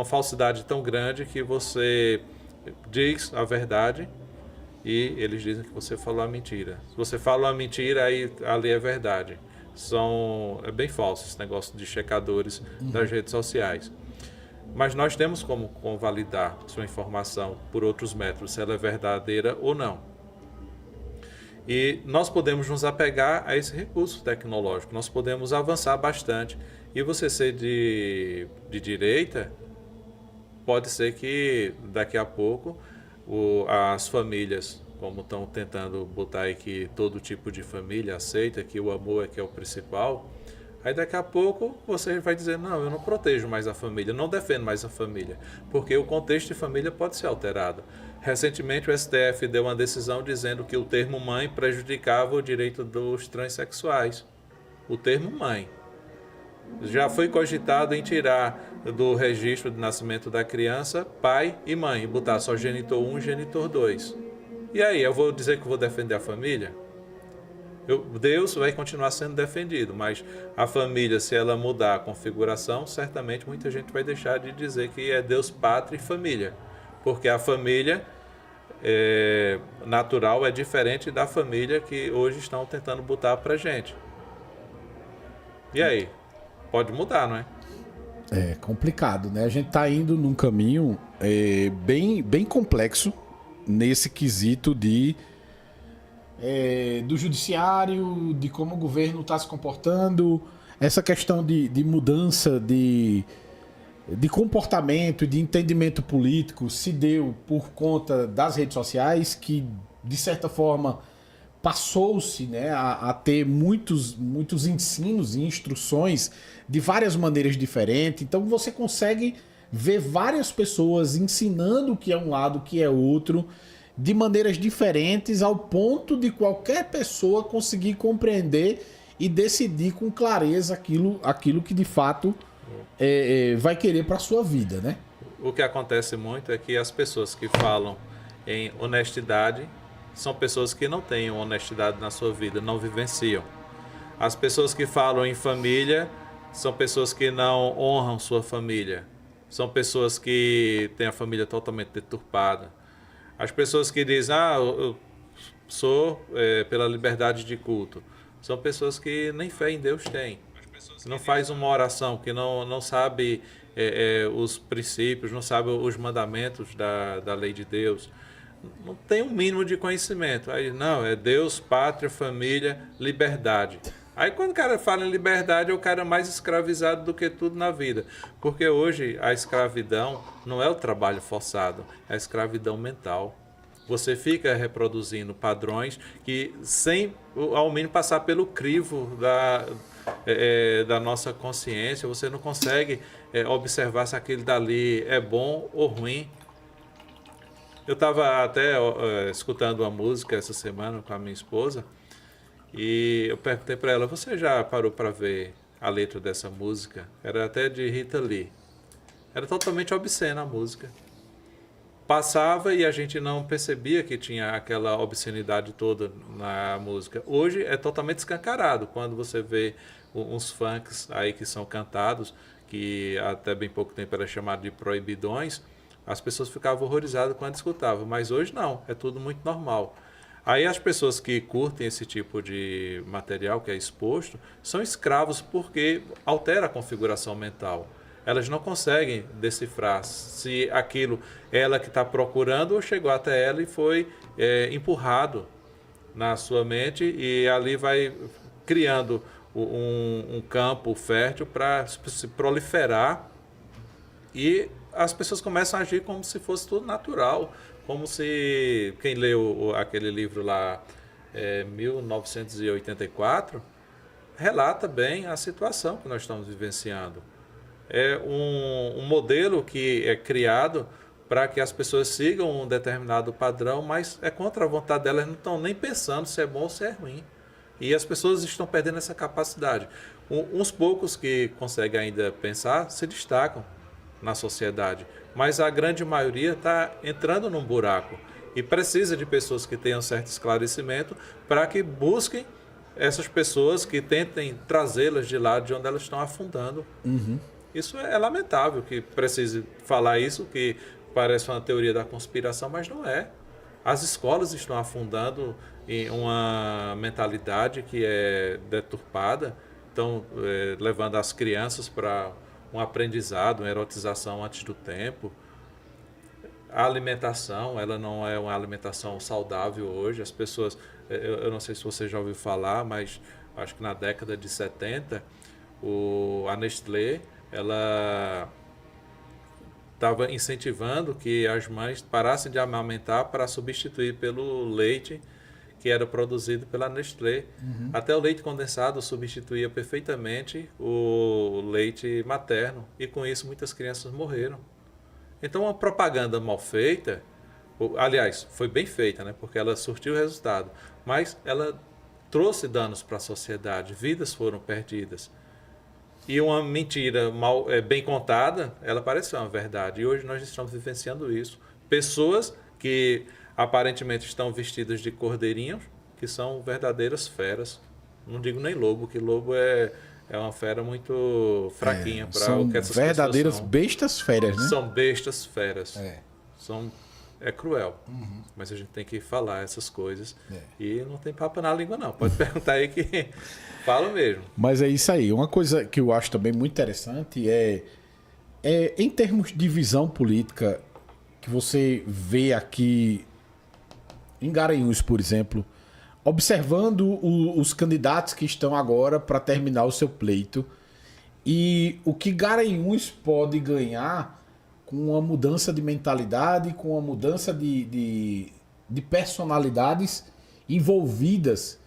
falsidade tão grande que você diz a verdade e eles dizem que você falou a mentira. Se você fala a mentira, aí ali é verdade. É bem falso esse negócio de checadores das redes sociais. Mas nós temos como validar sua informação por outros métodos, se ela é verdadeira ou não. E nós podemos nos apegar a esse recurso tecnológico, nós podemos avançar bastante. E você ser de direita, pode ser que daqui a pouco as famílias, como estão tentando botar aí que todo tipo de família aceita, que o amor é que é o principal, aí daqui a pouco você vai dizer, não, eu não protejo mais a família, eu não defendo mais a família, porque o contexto de família pode ser alterado. Recentemente o STF deu uma decisão dizendo que o termo mãe prejudicava o direito dos transexuais. O termo mãe. Já foi cogitado em tirar do registro de nascimento da criança pai e mãe, e botar só genitor 1 e genitor 2. E aí, eu vou dizer que vou defender a família? Deus vai continuar sendo defendido, mas a família, se ela mudar a configuração, certamente muita gente vai deixar de dizer que é Deus, pátria e família. Porque a família natural é diferente da família que hoje estão tentando botar pra gente. E aí? Pode mudar, não é? É complicado, né? A gente tá indo num caminho bem complexo nesse quesito do judiciário, de como o governo está se comportando, essa questão de mudança de comportamento, de entendimento político se deu por conta das redes sociais, que de certa forma passou-se, né, a ter muitos ensinos e instruções de várias maneiras diferentes. Então você consegue ver várias pessoas ensinando o que é um lado, o que é outro, de maneiras diferentes, ao ponto de qualquer pessoa conseguir compreender e decidir com clareza aquilo que de fato vai querer para a sua vida, né? O que acontece muito é que as pessoas que falam em honestidade são pessoas que não têm honestidade na sua vida, não vivenciam. As pessoas que falam em família são pessoas que não honram sua família. São pessoas que têm a família totalmente deturpada. As pessoas que dizem, eu sou pela liberdade de culto, são pessoas que nem fé em Deus têm. Que não faz uma oração, que não sabe os princípios, não sabe os mandamentos da lei de Deus. Não tem um mínimo de conhecimento. Aí, não, é Deus, pátria, família, liberdade. Aí quando o cara fala em liberdade, é o cara mais escravizado do que tudo na vida. Porque hoje a escravidão não é o trabalho forçado, é a escravidão mental. Você fica reproduzindo padrões que, sem ao menos passar pelo crivo da nossa consciência, você não consegue observar se aquele dali é bom ou ruim. Eu estava até escutando uma música essa semana com a minha esposa e eu perguntei para ela: você já parou para ver a letra dessa música? Era até de Rita Lee. Era totalmente obscena a música. Passava e a gente não percebia que tinha aquela obscenidade toda na música. Hoje é totalmente escancarado. Quando você vê uns funks aí que são cantados, que até bem pouco tempo era chamado de proibidões, as pessoas ficavam horrorizadas quando escutavam. Mas hoje não, é tudo muito normal. Aí as pessoas que curtem esse tipo de material que é exposto são escravos porque altera a configuração mental. Elas não conseguem decifrar se aquilo é ela que está procurando ou chegou até ela e foi empurrado na sua mente e ali vai criando um campo fértil para se proliferar e as pessoas começam a agir como se fosse tudo natural, como se quem leu aquele livro lá, 1984, relata bem a situação que nós estamos vivenciando. É um modelo que é criado para que as pessoas sigam um determinado padrão, mas é contra a vontade delas, não estão nem pensando se é bom ou se é ruim. E as pessoas estão perdendo essa capacidade. Uns poucos que conseguem ainda pensar se destacam na sociedade, mas a grande maioria está entrando num buraco e precisa de pessoas que tenham certo esclarecimento para que busquem essas pessoas, que tentem trazê-las de lá de onde elas estão afundando. Isso é lamentável que precise falar isso, que parece uma teoria da conspiração, mas não é. As escolas estão afundando em uma mentalidade que é deturpada, estão levando as crianças para um aprendizado, uma erotização antes do tempo. A alimentação, ela não é uma alimentação saudável hoje. As pessoas, eu não sei se você já ouviu falar, mas acho que na década de 70, a Nestlé, ela estava incentivando que as mães parassem de amamentar para substituir pelo leite que era produzido pela Nestlé. Até o leite condensado substituía perfeitamente o leite materno e com isso muitas crianças morreram. Então uma propaganda mal feita, aliás, foi bem feita, né, porque ela surtiu o resultado, mas ela trouxe danos para a sociedade, vidas foram perdidas. E uma mentira bem contada, ela parece ser uma verdade. E hoje nós estamos vivenciando isso. Pessoas que aparentemente estão vestidas de cordeirinhos, que são verdadeiras feras. Não digo nem lobo, que lobo é uma fera muito fraquinha para o que essas verdadeiras pessoas são. bestas feras, né? São bestas feras. É cruel. Mas a gente tem que falar essas coisas. E não tem papo na língua, não. Pode perguntar aí que falo mesmo. Mas é isso aí. Uma coisa que eu acho também muito interessante é em termos de visão política, que você vê aqui em Garanhuns, por exemplo, observando os candidatos que estão agora para terminar o seu pleito e o que Garanhuns pode ganhar com uma mudança de mentalidade, com uma mudança de personalidades envolvidas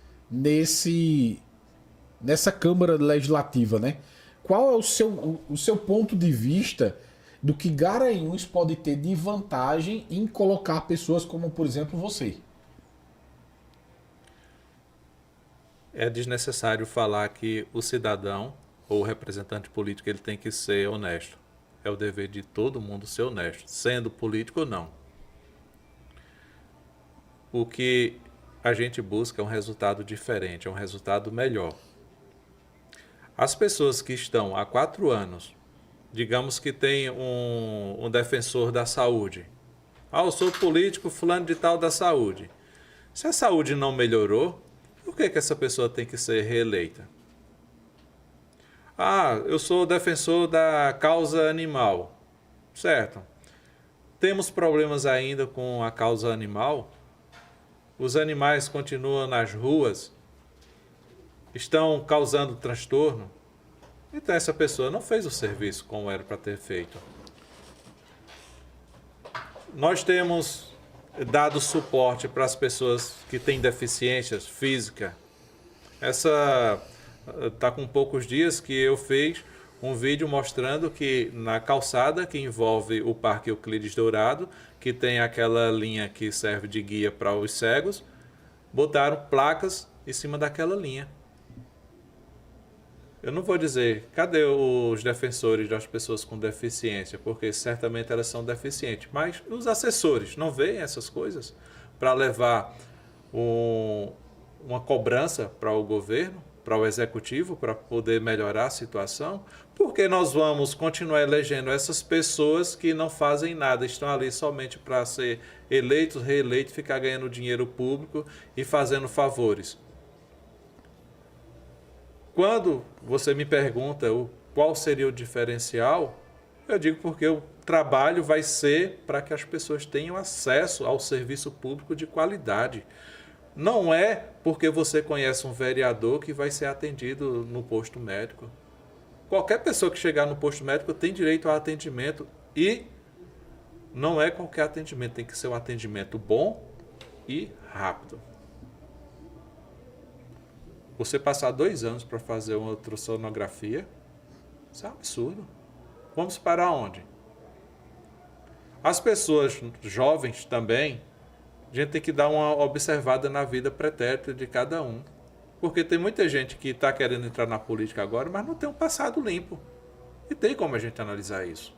nessa Câmara Legislativa, né? Qual é o seu ponto de vista do que Garanhuns pode ter de vantagem em colocar pessoas como, por exemplo, você? É desnecessário falar que o cidadão ou o representante político ele tem que ser honesto. É o dever de todo mundo ser honesto, sendo político ou não. O que a gente busca é um resultado diferente, é um resultado melhor. As pessoas que estão há 4 anos, digamos que tem um defensor da saúde. Eu sou político fulano de tal da saúde. Se a saúde não melhorou, por que essa pessoa tem que ser reeleita? Eu sou defensor da causa animal. Certo. Temos problemas ainda com a causa animal. Os animais continuam nas ruas, estão causando transtorno. Então essa pessoa não fez o serviço como era para ter feito. Nós temos dado suporte para as pessoas que têm deficiências físicas. Essa está com poucos dias que eu fiz um vídeo mostrando que na calçada que envolve o Parque Euclides Dourado, que tem aquela linha que serve de guia para os cegos, botaram placas em cima daquela linha. Eu não vou dizer, cadê os defensores das pessoas com deficiência, porque certamente elas são deficientes, mas os assessores não veem essas coisas para levar uma cobrança para o governo, para o executivo, para poder melhorar a situação? Porque nós vamos continuar elegendo essas pessoas que não fazem nada, estão ali somente para ser eleitos, reeleitos, ficar ganhando dinheiro público e fazendo favores. Quando você me pergunta qual seria o diferencial, eu digo porque o trabalho vai ser para que as pessoas tenham acesso ao serviço público de qualidade. Não é porque você conhece um vereador que vai ser atendido no posto médico. Qualquer pessoa que chegar no posto médico tem direito ao atendimento e não é qualquer atendimento, tem que ser um atendimento bom e rápido. Você passar 2 anos para fazer uma ultrassonografia, isso é um absurdo. Vamos para onde? As pessoas jovens também, a gente tem que dar uma observada na vida pretérita de cada um. Porque tem muita gente que está querendo entrar na política agora, mas não tem um passado limpo. E tem como a gente analisar isso.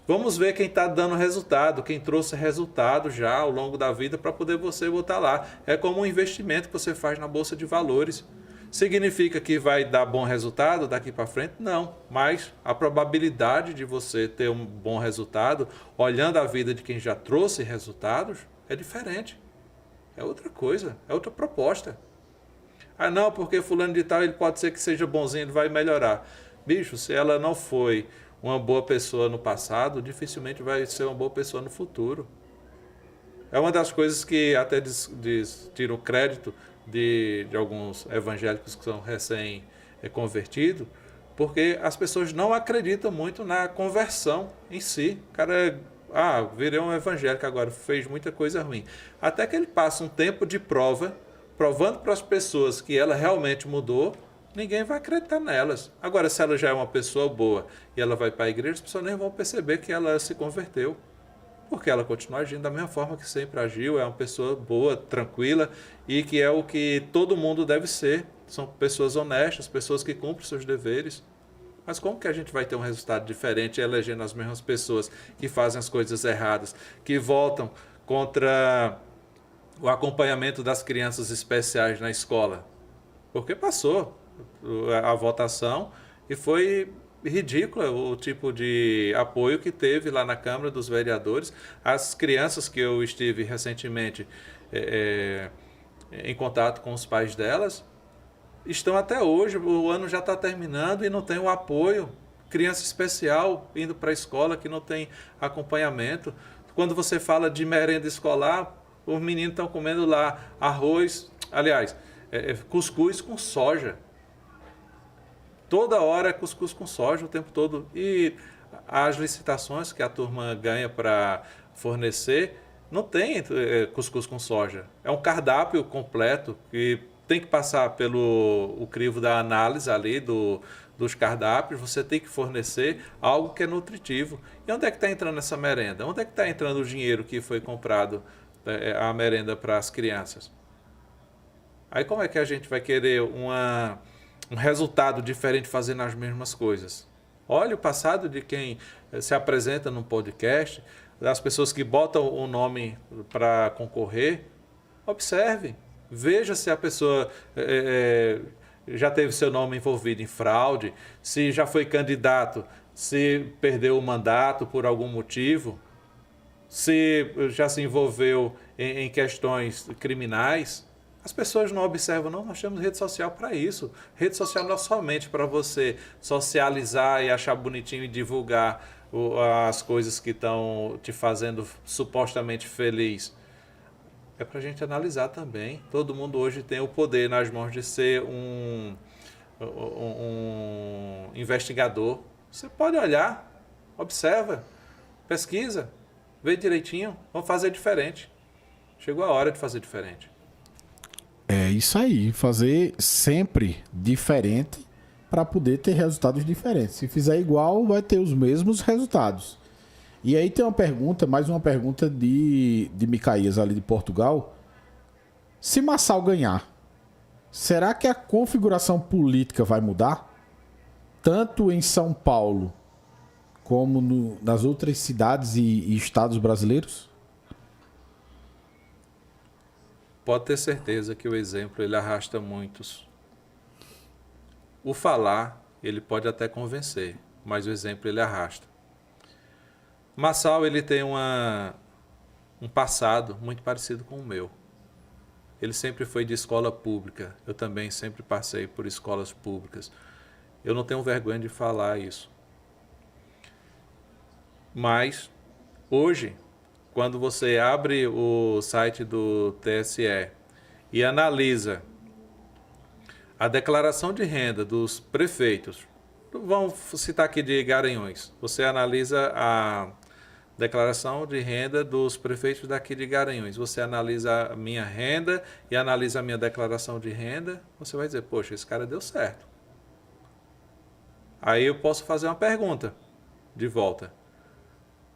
Vamos ver quem está dando resultado, quem trouxe resultado já ao longo da vida para poder você botar lá. É como um investimento que você faz na Bolsa de Valores. Significa que vai dar bom resultado daqui para frente? Não, mas a probabilidade de você ter um bom resultado, olhando a vida de quem já trouxe resultados, é diferente. É outra coisa, é outra proposta. Ah não, porque fulano de tal ele pode ser que seja bonzinho, ele vai melhorar. Bicho, se ela não foi uma boa pessoa no passado, dificilmente vai ser uma boa pessoa no futuro. É uma das coisas que até tiro crédito de alguns evangélicos que são recém-convertidos, porque as pessoas não acreditam muito na conversão em si. O cara, virei um evangélico agora, fez muita coisa ruim. Até que ele passa um tempo de prova, provando para as pessoas que ela realmente mudou, ninguém vai acreditar nelas. Agora, se ela já é uma pessoa boa e ela vai para a igreja, as pessoas nem vão perceber que ela se converteu. Porque ela continua agindo da mesma forma que sempre agiu, é uma pessoa boa, tranquila e que é o que todo mundo deve ser. São pessoas honestas, pessoas que cumprem seus deveres. Mas como que a gente vai ter um resultado diferente elegendo as mesmas pessoas que fazem as coisas erradas, que votam contra o acompanhamento das crianças especiais na escola? Porque passou a votação e foi ridícula o tipo de apoio que teve lá na Câmara dos Vereadores. As crianças que eu estive recentemente em contato com os pais delas estão até hoje, o ano já está terminando e não tem o apoio. Criança especial indo para a escola que não tem acompanhamento. Quando você fala de merenda escolar, os meninos estão comendo lá arroz, aliás, cuscuz com soja. Toda hora é cuscuz com soja o tempo todo. E as licitações que a turma ganha para fornecer não tem cuscuz com soja. É um cardápio completo que tem que passar pelo crivo da análise ali dos cardápios. Você tem que fornecer algo que é nutritivo. E onde é que está entrando essa merenda? Onde é que está entrando o dinheiro que foi comprado a merenda para as crianças? Aí como é que a gente vai querer um resultado diferente fazendo as mesmas coisas? Olha o passado de quem se apresenta num podcast, das pessoas que botam o nome para concorrer. Observe, veja se a pessoa já teve seu nome envolvido em fraude, se já foi candidato, se perdeu o mandato por algum motivo, se já se envolveu em questões criminais. As pessoas não observam, não, nós temos rede social para isso. Rede social não é somente para você socializar e achar bonitinho e divulgar as coisas que estão te fazendo supostamente feliz. É para a gente analisar também. Todo mundo hoje tem o poder nas mãos de ser um investigador. Você pode olhar, observa, pesquisa, vê direitinho, vamos fazer diferente. Chegou a hora de fazer diferente. É isso aí, fazer sempre diferente para poder ter resultados diferentes. Se fizer igual, vai ter os mesmos resultados. E aí tem uma pergunta, mais uma pergunta de Micaías ali de Portugal. Se Marçal ganhar, será que a configuração política vai mudar? Tanto em São Paulo como nas outras cidades e estados brasileiros? Pode ter certeza que o exemplo ele arrasta muitos. O falar, ele pode até convencer, mas o exemplo ele arrasta. Marçal ele tem um passado muito parecido com o meu. Ele sempre foi de escola pública. Eu também sempre passei por escolas públicas. Eu não tenho vergonha de falar isso. Mas, hoje, quando você abre o site do TSE e analisa a declaração de renda dos prefeitos, vamos citar aqui de Garanhuns, você analisa a declaração de renda dos prefeitos daqui de Garanhuns, você analisa a minha renda e analisa a minha declaração de renda, você vai dizer, poxa, esse cara deu certo. Aí eu posso fazer uma pergunta de volta.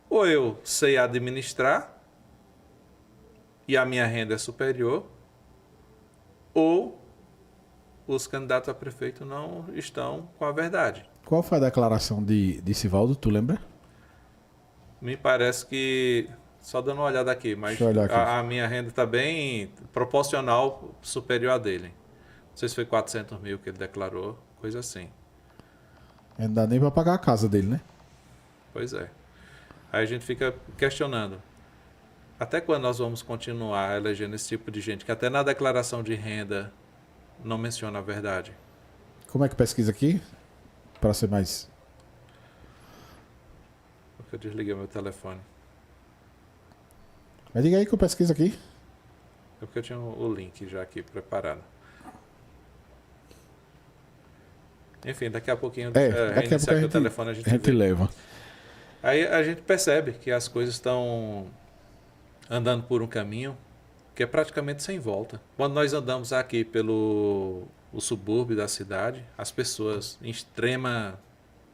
Ou eu sei administrar e a minha renda é superior, ou os candidatos a prefeito não estão com a verdade. Qual foi a declaração de Sivaldo, tu lembra? Me parece que, só dando uma olhada aqui, mas a minha renda está bem proporcional superior à dele. Não sei se foi 400 mil que ele declarou, coisa assim. Não dá nem para pagar a casa dele, né? Pois é. Aí a gente fica questionando. Até quando nós vamos continuar elegendo esse tipo de gente que até na declaração de renda não menciona a verdade? Como é que pesquisa aqui? Para ser mais... Porque eu desliguei meu telefone. Mas diga aí que eu pesquiso aqui. É porque eu tinha o link já aqui preparado. Enfim, daqui a pouquinho daqui a pouco o telefone a gente leva. Aí a gente percebe que as coisas estão andando por um caminho que é praticamente sem volta. Quando nós andamos aqui pelo o subúrbio da cidade, as pessoas em extrema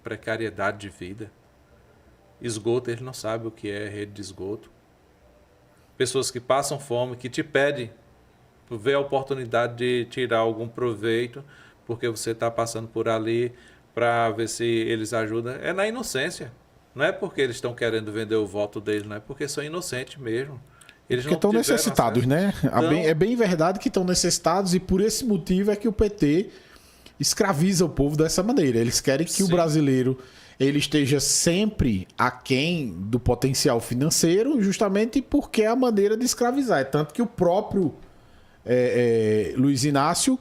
precariedade de vida, esgoto, eles não sabem o que é rede de esgoto. Pessoas que passam fome, que te pedem, vê a oportunidade de tirar algum proveito, porque você está passando por ali para ver se eles ajudam. É na inocência. Não é porque eles estão querendo vender o voto deles, não é porque são inocentes mesmo. Eles porque estão necessitados, né? Então... É bem verdade que estão necessitados e por esse motivo é que o PT escraviza o povo dessa maneira. Eles querem que o brasileiro ele esteja sempre aquém do potencial financeiro, justamente porque é a maneira de escravizar. É tanto que o próprio Luiz Inácio,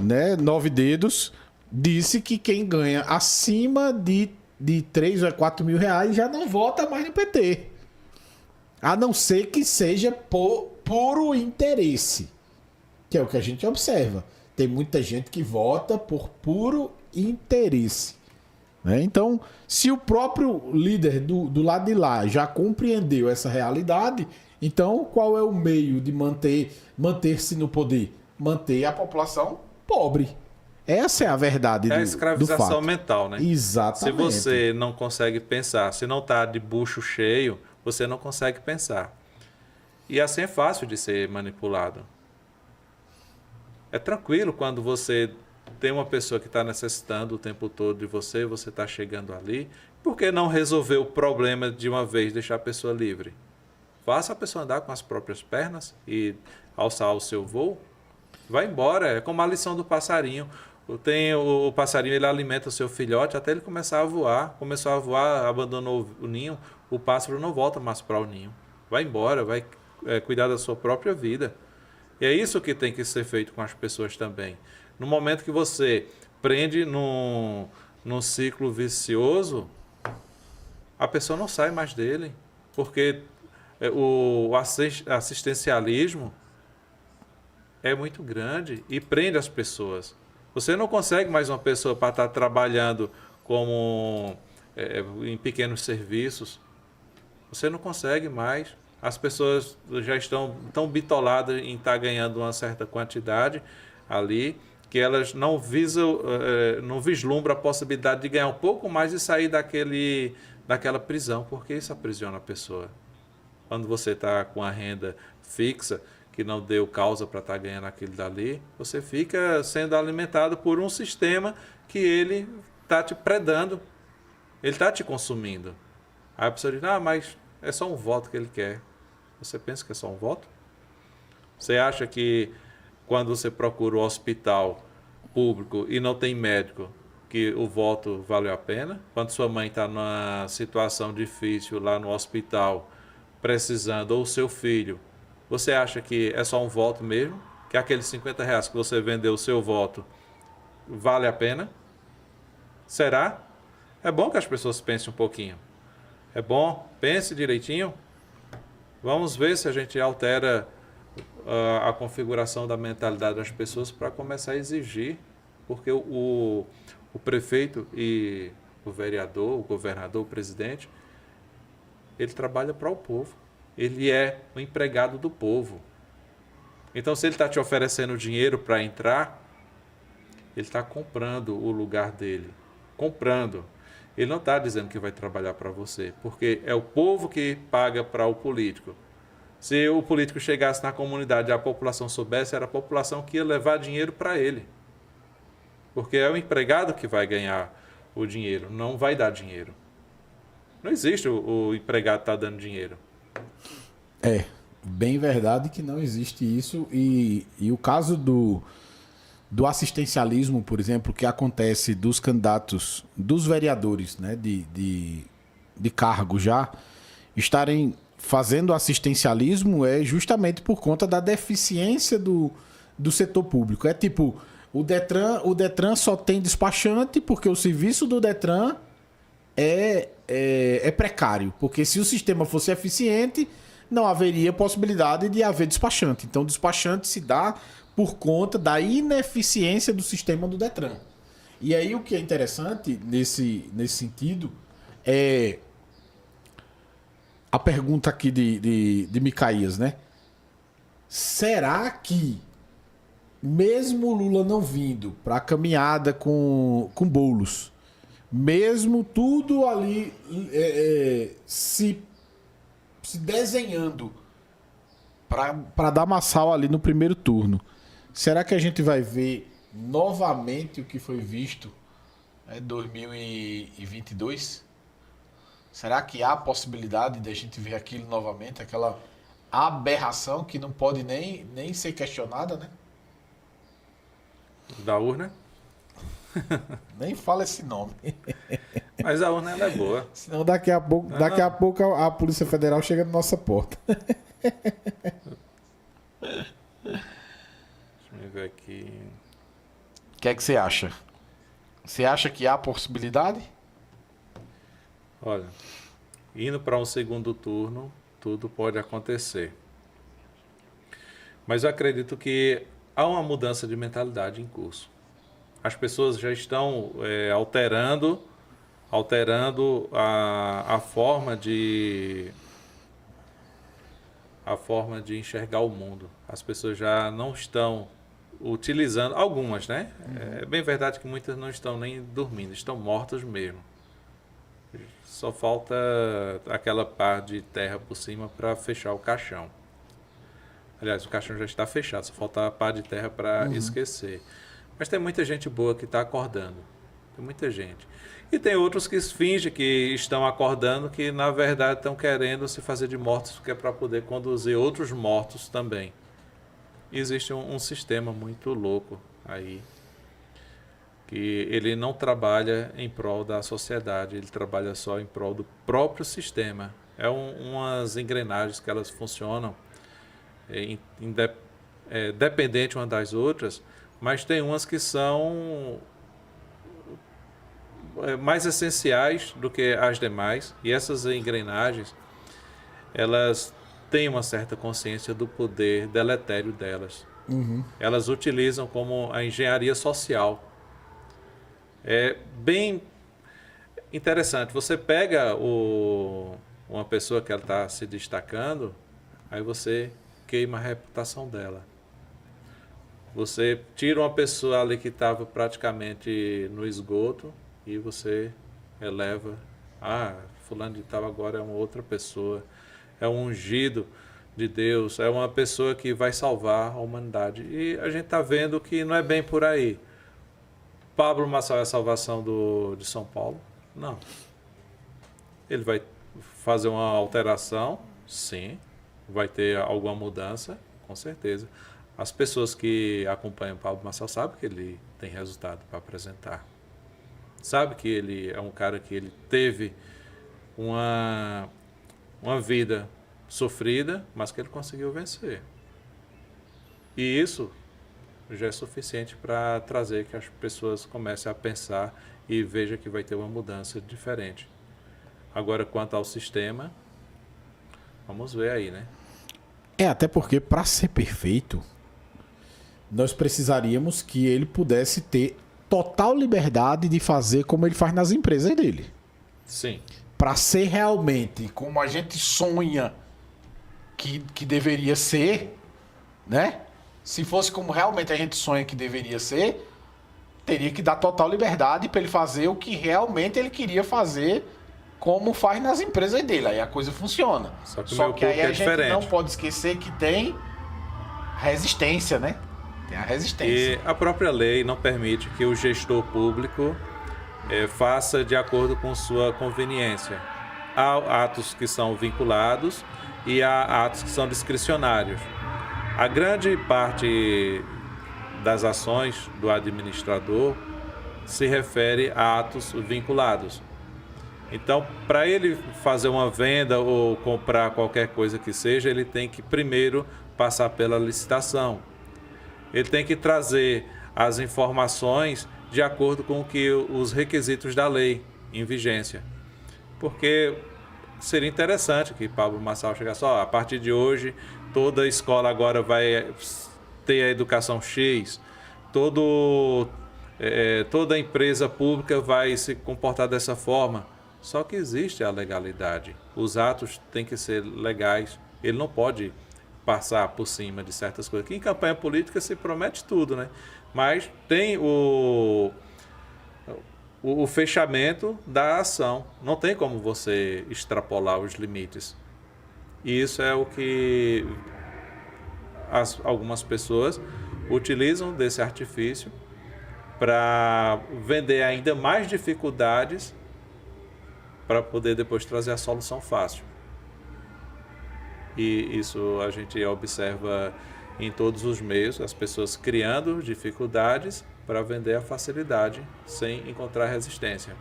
né, Nove Dedos, disse que quem ganha acima de 3 ou 4 mil reais já não vota mais no PT. A não ser que seja por puro interesse. Que é o que a gente observa. Tem muita gente que vota por puro interesse. Né? Então, se o próprio líder do lado de lá já compreendeu essa realidade, então qual é o meio de manter-se no poder? Manter a população pobre. Essa é a verdade do fato. É a escravização mental, né? Exatamente. Se você não consegue pensar, se não está de bucho cheio, você não consegue pensar. E assim é fácil de ser manipulado. É tranquilo quando você tem uma pessoa que está necessitando o tempo todo de você, você está chegando ali. Por que não resolver o problema de uma vez, deixar a pessoa livre? Faça a pessoa andar com as próprias pernas e alçar o seu voo. Vai embora, é como a lição do passarinho. O passarinho, ele alimenta o seu filhote até ele começar a voar. Começou a voar, abandonou o ninho, o pássaro não volta mais para o ninho. Vai embora, vai cuidar da sua própria vida. E é isso que tem que ser feito com as pessoas também. No momento que você prende num ciclo vicioso, a pessoa não sai mais dele. Porque o assistencialismo é muito grande e prende as pessoas. Você não consegue mais uma pessoa para estar trabalhando em pequenos serviços. Você não consegue mais. as pessoas já estão tão bitoladas em estar ganhando uma certa quantidade ali, que elas não vislumbram a possibilidade de ganhar um pouco mais e sair daquela prisão, porque isso aprisiona a pessoa. Quando você está com a renda fixa, que não deu causa para estar ganhando aquilo dali, você fica sendo alimentado por um sistema que ele está te predando, ele está te consumindo. Aí a pessoa diz, mas é só um voto que ele quer. Você pensa que é só um voto? Você acha que quando você procura o hospital público e não tem médico, que o voto valeu a pena? Quando sua mãe está numa situação difícil lá no hospital, precisando, ou seu filho, você acha que é só um voto mesmo? Que aqueles R$ 50 que você vendeu o seu voto vale a pena? Será? É bom que as pessoas pensem um pouquinho. É bom, pense direitinho. Vamos ver se a gente altera a configuração da mentalidade das pessoas para começar a exigir, porque o prefeito e o vereador, o governador, o presidente, ele trabalha para o povo. Ele é o empregado do povo. Então, se ele está te oferecendo dinheiro para entrar, ele está comprando o lugar dele. Comprando. Ele não está dizendo que vai trabalhar para você, porque é o povo que paga para o político. Se o político chegasse na comunidade e a população soubesse, era a população que ia levar dinheiro para ele. Porque é o empregado que vai ganhar o dinheiro, não vai dar dinheiro. Não existe o empregado estar dando dinheiro. É, bem verdade que não existe isso. E o caso do assistencialismo, por exemplo, que acontece dos candidatos, dos vereadores, né, de cargo já, estarem fazendo assistencialismo é justamente por conta da deficiência do setor público. É tipo, o Detran só tem despachante porque o serviço do Detran é precário. Porque se o sistema fosse eficiente, não haveria possibilidade de haver despachante. Então, o despachante se dá por conta da ineficiência do sistema do Detran. E aí, o que é interessante nesse sentido é a pergunta aqui de Micaías, né? Será que, mesmo Lula não vindo para a caminhada com Boulos, mesmo tudo ali se desenhando para dar massal ali no primeiro turno, será que a gente vai ver novamente o que foi visto em 2022? Será que há possibilidade de a gente ver aquilo novamente, aquela aberração que não pode nem ser questionada, né? Da urna? Nem fala esse nome. Mas a urna ela é boa. Senão daqui a pouco a Polícia Federal chega na nossa porta. Deixa eu ver aqui. O que é que você acha? Você acha que há possibilidade? Olha, indo para um segundo turno, tudo pode acontecer. Mas eu acredito que há uma mudança de mentalidade em curso. As pessoas já estão alterando a forma de enxergar o mundo. As pessoas já não estão utilizando, algumas, né? É bem verdade que muitas não estão nem dormindo, estão mortas mesmo. Só falta aquela parte de terra por cima para fechar o caixão. Aliás, o caixão já está fechado, só falta a parte de terra para esquecer. Mas tem muita gente boa que está acordando. Tem muita gente. E tem outros que fingem que estão acordando, que na verdade estão querendo se fazer de mortos, porque é para poder conduzir outros mortos também. E existe um sistema muito louco aí, que ele não trabalha em prol da sociedade, ele trabalha só em prol do próprio sistema. É umas engrenagens que elas funcionam dependente uma das outras, mas tem umas que são mais essenciais do que as demais, e essas engrenagens, elas têm uma certa consciência do poder deletério delas. Elas utilizam como a engenharia social. É bem interessante. Você pega uma pessoa que ela está se destacando, Aí você queima a reputação dela. Você tira uma pessoa ali que estava praticamente no esgoto e você eleva. Fulano de tal agora é uma outra pessoa. É um ungido de Deus. É uma pessoa que vai salvar a humanidade. E a gente está vendo que não é bem por aí. Pablo Marçal é a salvação de São Paulo? Não. Ele vai fazer uma alteração? Sim. Vai ter alguma mudança? Com certeza. As pessoas que acompanham o Pablo Marçal sabem que ele tem resultado para apresentar. Sabe que ele é um cara que ele teve uma vida sofrida, mas que ele conseguiu vencer. E isso já é suficiente para trazer que as pessoas comecem a pensar e vejam que vai ter uma mudança diferente. Agora, quanto ao sistema, vamos ver aí, né? Até porque para ser perfeito, nós precisaríamos que ele pudesse ter total liberdade de fazer como ele faz nas empresas dele. Sim. Para ser realmente como a gente sonha que deveria ser, né? Se fosse como realmente a gente sonha que deveria ser, teria que dar total liberdade para ele fazer o que realmente ele queria fazer, como faz nas empresas dele. Aí a coisa funciona. Só que aí a gente não pode esquecer que tem resistência, né? Tem a resistência. E a própria lei não permite que o gestor público faça de acordo com sua conveniência. Há atos que são vinculados e há atos que são discricionários. A grande parte das ações do administrador se refere a atos vinculados. Então, para ele fazer uma venda ou comprar qualquer coisa que seja, ele tem que primeiro passar pela licitação. Ele tem que trazer as informações de acordo com os requisitos da lei em vigência. Porque seria interessante que Pablo Marçal chegasse, a partir de hoje, toda a escola agora vai ter a educação X, toda a empresa pública vai se comportar dessa forma. Só que existe a legalidade. Os atos têm que ser legais. Ele não pode passar por cima de certas coisas. Aqui em campanha política se promete tudo, né? Mas tem o fechamento da ação. Não tem como você extrapolar os limites. E isso é o que algumas pessoas utilizam desse artifício para vender ainda mais dificuldades para poder depois trazer a solução fácil. E isso a gente observa em todos os meios, as pessoas criando dificuldades para vender a facilidade sem encontrar resistência.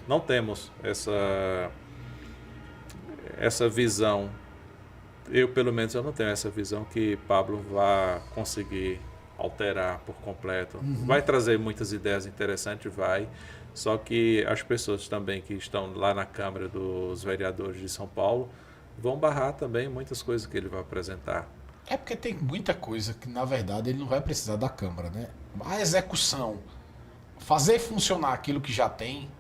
Não temos essa visão. Pelo menos, eu não tenho essa visão que Pablo vá conseguir alterar por completo. Vai trazer muitas ideias interessantes, vai. Só que as pessoas também que estão lá na Câmara dos Vereadores de São Paulo vão barrar também muitas coisas que ele vai apresentar. É porque tem muita coisa que, na verdade, ele não vai precisar da Câmara, né? A execução, fazer funcionar aquilo que já tem,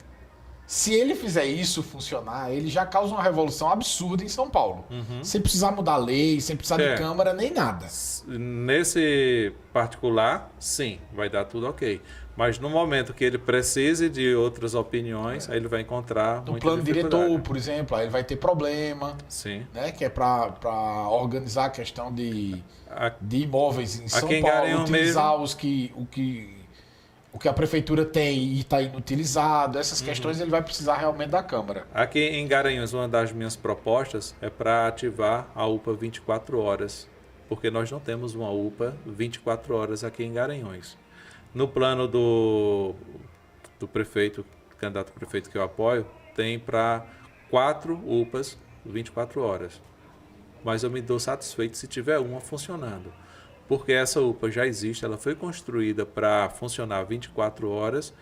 se ele fizer isso funcionar, ele já causa uma revolução absurda em São Paulo. Sem precisar mudar a lei, sem precisar de Câmara, nem nada. Nesse particular, sim, vai dar tudo ok. Mas no momento que ele precise de outras opiniões, aí ele vai encontrar no muita plano dificuldade. diretor, por exemplo, aí ele vai ter problema. Sim. Né, que é para organizar a questão de imóveis em São aqui em Paulo, Garanhuns utilizar mesmo, o que a prefeitura tem e está inutilizado. Essas questões ele vai precisar realmente da Câmara. Aqui em Garanhuns, uma das minhas propostas é para ativar a UPA 24 horas, porque nós não temos uma UPA 24 horas aqui em Garanhuns. No plano do prefeito, candidato a prefeito que eu apoio, tem para 4 UPAs 24 horas. Mas eu me dou satisfeito se tiver uma funcionando. Porque essa UPA já existe, ela foi construída para funcionar 24 horas.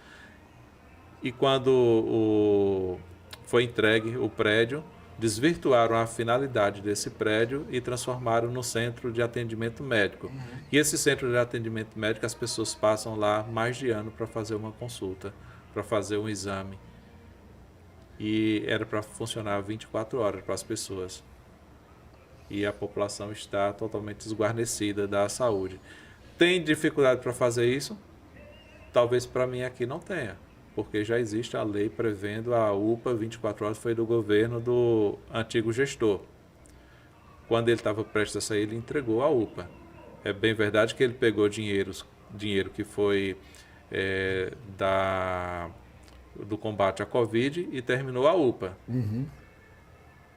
E quando foi entregue o prédio, desvirtuaram a finalidade desse prédio e transformaram no centro de atendimento médico. E esse centro de atendimento médico, as pessoas passam lá mais de ano para fazer uma consulta, para fazer um exame. E era para funcionar 24 horas para as pessoas. e a população está totalmente desguarnecida da saúde. Tem dificuldade para fazer isso? Talvez para mim aqui não tenha, porque já existe a lei prevendo a UPA 24 horas, foi do governo do antigo gestor. Quando ele estava prestes a sair, ele entregou a UPA. É bem verdade que ele pegou dinheiro que foi do combate à Covid e terminou a UPA.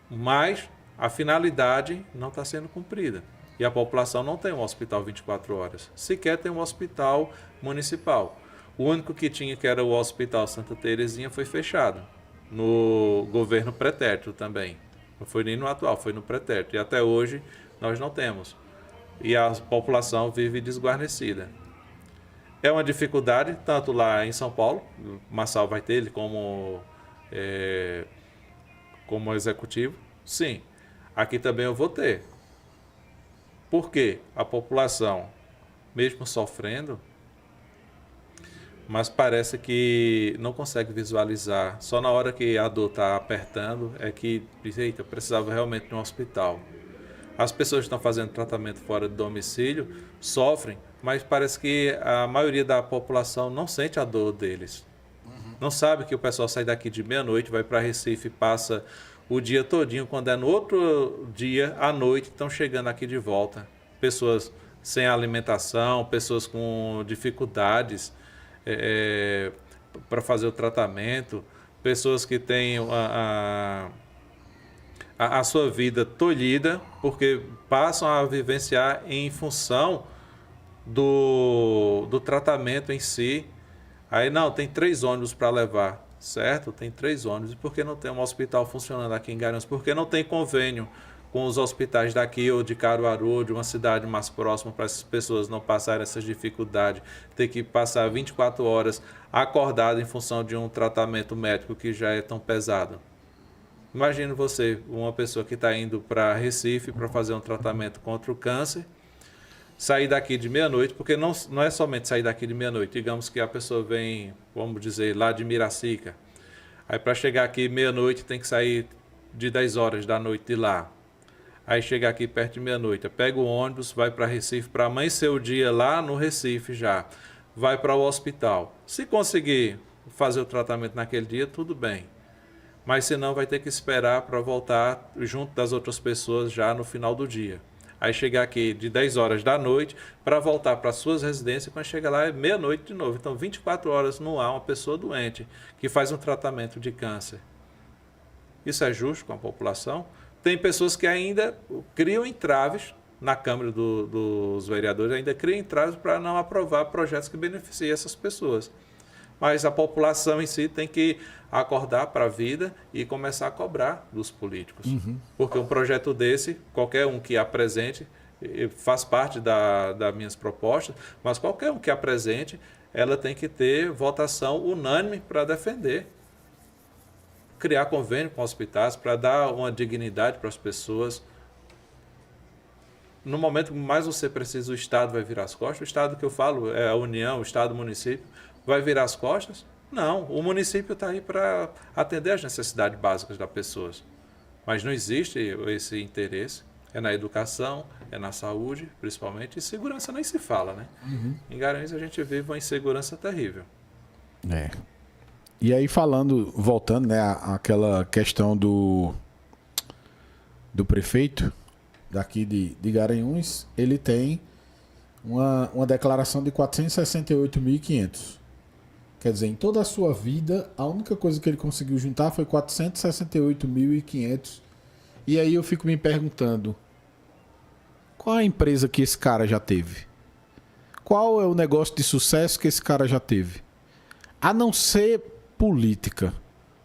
Mas a finalidade não está sendo cumprida. E a população não tem um hospital 24 horas. Sequer tem um hospital municipal. O único que tinha, que era o Hospital Santa Terezinha, foi fechado. No governo pretérito também. Não foi nem no atual, foi no pretérito. E até hoje nós não temos. E a população vive desguarnecida. É uma dificuldade, tanto lá em São Paulo, Marçal vai ter ele como executivo. Sim, aqui também eu vou ter. Por quê? A população, mesmo sofrendo, mas parece que não consegue visualizar. Só na hora que a dor está apertando é que diz, eita, precisava realmente de um hospital. As pessoas que estão fazendo tratamento fora do domicílio sofrem, mas parece que a maioria da população não sente a dor deles. Não sabe que o pessoal sai daqui de meia-noite, vai para Recife, passa o dia todinho, quando é no outro dia, à noite, estão chegando aqui de volta. Pessoas sem alimentação, pessoas com dificuldades para fazer o tratamento, pessoas que têm a sua vida tolhida, porque passam a vivenciar em função do tratamento em si. Aí não, tem 3 ônibus para levar, certo? Tem 3 ônibus. E por que não tem um hospital funcionando aqui em Garanhuns? Por que não tem convênio com os hospitais daqui ou de Caruaru, ou de uma cidade mais próxima, para essas pessoas não passarem essas dificuldades, ter que passar 24 horas acordado em função de um tratamento médico que já é tão pesado? Imagine você, uma pessoa que está indo para Recife para fazer um tratamento contra o câncer, sair daqui de meia-noite, porque não é somente sair daqui de meia-noite. Digamos que a pessoa vem, vamos dizer, lá de Miracica. Aí para chegar aqui meia-noite tem que sair de 10 horas da noite de lá. Aí chega aqui perto de meia-noite, pega o ônibus, vai para Recife, para amanhecer o dia lá no Recife já. Vai para o hospital. Se conseguir fazer o tratamento naquele dia, tudo bem. Mas se não, vai ter que esperar para voltar junto das outras pessoas já no final do dia. Aí chegar aqui de 10 horas da noite para voltar para suas residências, quando chega lá é meia-noite de novo. Então 24 horas não há uma pessoa doente que faz um tratamento de câncer. Isso é justo com a população? Tem pessoas que ainda criam entraves na Câmara dos Vereadores, ainda criam entraves para não aprovar projetos que beneficiem essas pessoas. Mas a população em si tem que acordar para a vida e começar a cobrar dos políticos. Porque um projeto desse, qualquer um que apresente, faz parte das minhas propostas, mas qualquer um que apresente, ela tem que ter votação unânime para defender. Criar convênio com hospitais para dar uma dignidade para as pessoas. No momento que mais você precisa, o Estado vai virar as costas. O Estado que eu falo é a União, o Estado, o município. Vai virar as costas? Não, o município está aí para atender as necessidades básicas das pessoas. Mas não existe esse interesse. É na educação, é na saúde, principalmente, e segurança nem se fala, né? Em Garanhuns a gente vive uma insegurança terrível. E aí voltando, né, àquela questão do prefeito daqui de Garanhuns, ele tem uma declaração de 468.500. Quer dizer, em toda a sua vida, a única coisa que ele conseguiu juntar foi 468.500. E aí eu fico me perguntando, qual a empresa que esse cara já teve? Qual é o negócio de sucesso que esse cara já teve? A não ser política.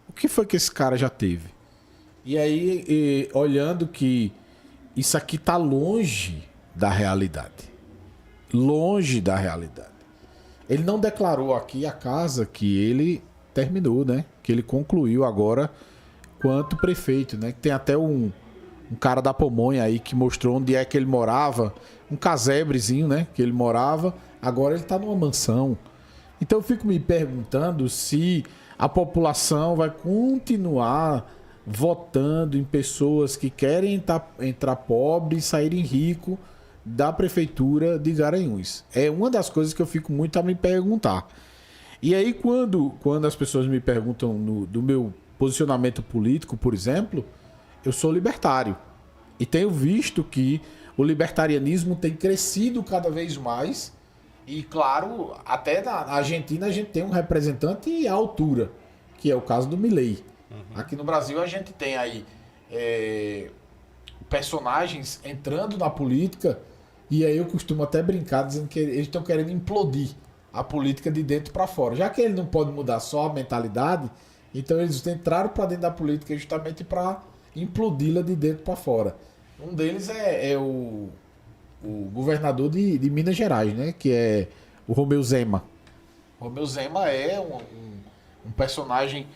O que foi que esse cara já teve? E aí, olhando que isso aqui está longe da realidade. Longe da realidade. Ele não declarou aqui a casa que ele terminou, né? Que ele concluiu agora quanto prefeito, né? Tem até um cara da Pamonha aí que mostrou onde é que ele morava. Um casebrezinho, né? Que ele morava. Agora ele está numa mansão. Então eu fico me perguntando se a população vai continuar votando em pessoas que querem entrar pobre e saírem rico da prefeitura de Garanhuns. É uma das coisas que eu fico muito a me perguntar. E aí, quando as pessoas me perguntam do meu posicionamento político, por exemplo, eu sou libertário. E tenho visto que o libertarianismo tem crescido cada vez mais. E, claro, até na Argentina a gente tem um representante à altura, que é o caso do Milei. Aqui no Brasil a gente tem aí personagens entrando na política, e aí eu costumo até brincar dizendo que eles estão querendo implodir a política de dentro para fora. Já que ele não pode mudar só a mentalidade, então eles entraram para dentro da política justamente para implodi-la de dentro para fora. Um deles é o governador de Minas Gerais, né? Que é o Romeu Zema. O Romeu Zema é um personagem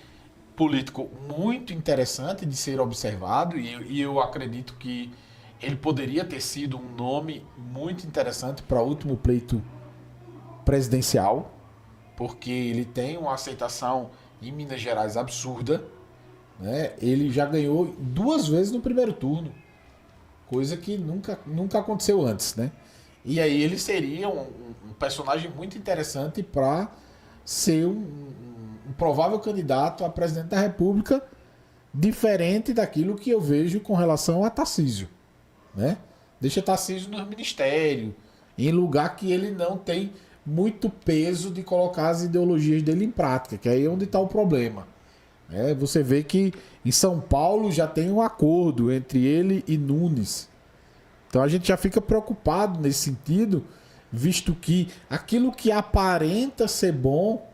político muito interessante de ser observado, e eu acredito que ele poderia ter sido um nome muito interessante para o último pleito presidencial, porque ele tem uma aceitação em Minas Gerais absurda, né? Ele já ganhou 2 vezes no primeiro turno, coisa que nunca aconteceu antes, né? E aí ele seria um personagem muito interessante para ser um provável candidato a presidente da República, diferente daquilo que eu vejo com relação a Tarcísio, né? Deixa Tarcísio no ministério, em lugar que ele não tem muito peso de colocar as ideologias dele em prática, que aí é onde está o problema. Você vê que em São Paulo já tem um acordo entre ele e Nunes. Então a gente já fica preocupado nesse sentido, visto que aquilo que aparenta ser bom,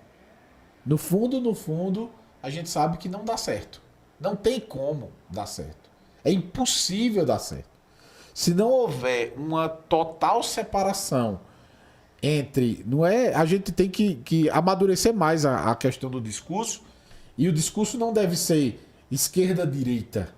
no fundo, a gente sabe que não dá certo. Não tem como dar certo. É impossível dar certo. Se não houver uma total separação entre... A gente tem que amadurecer mais a questão do discurso, e o discurso não deve ser esquerda-direita.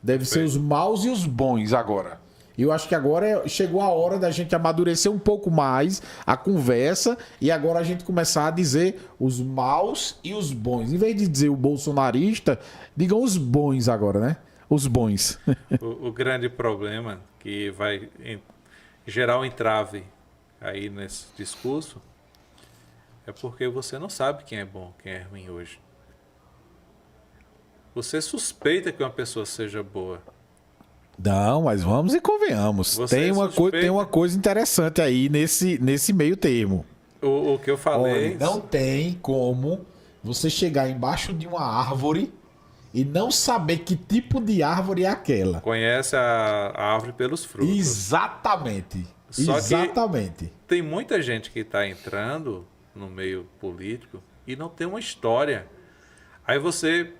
Deve ser os maus e os bons agora. Eu acho que agora chegou a hora da gente amadurecer um pouco mais a conversa, e agora a gente começar a dizer os maus e os bons. Em vez de dizer o bolsonarista, digam os bons agora, né? Os bons. O grande problema que vai gerar um entrave aí nesse discurso é porque você não sabe quem é bom, quem é ruim hoje. Você suspeita que uma pessoa seja boa. Não, mas vamos e convenhamos. Tem uma coisa interessante aí nesse meio termo. O que eu falei... Olha, não tem como você chegar embaixo de uma árvore e não saber que tipo de árvore é aquela. Conhece a árvore pelos frutos. Exatamente. Só Exatamente. que tem muita gente que está entrando no meio político e não tem uma história. Aí você...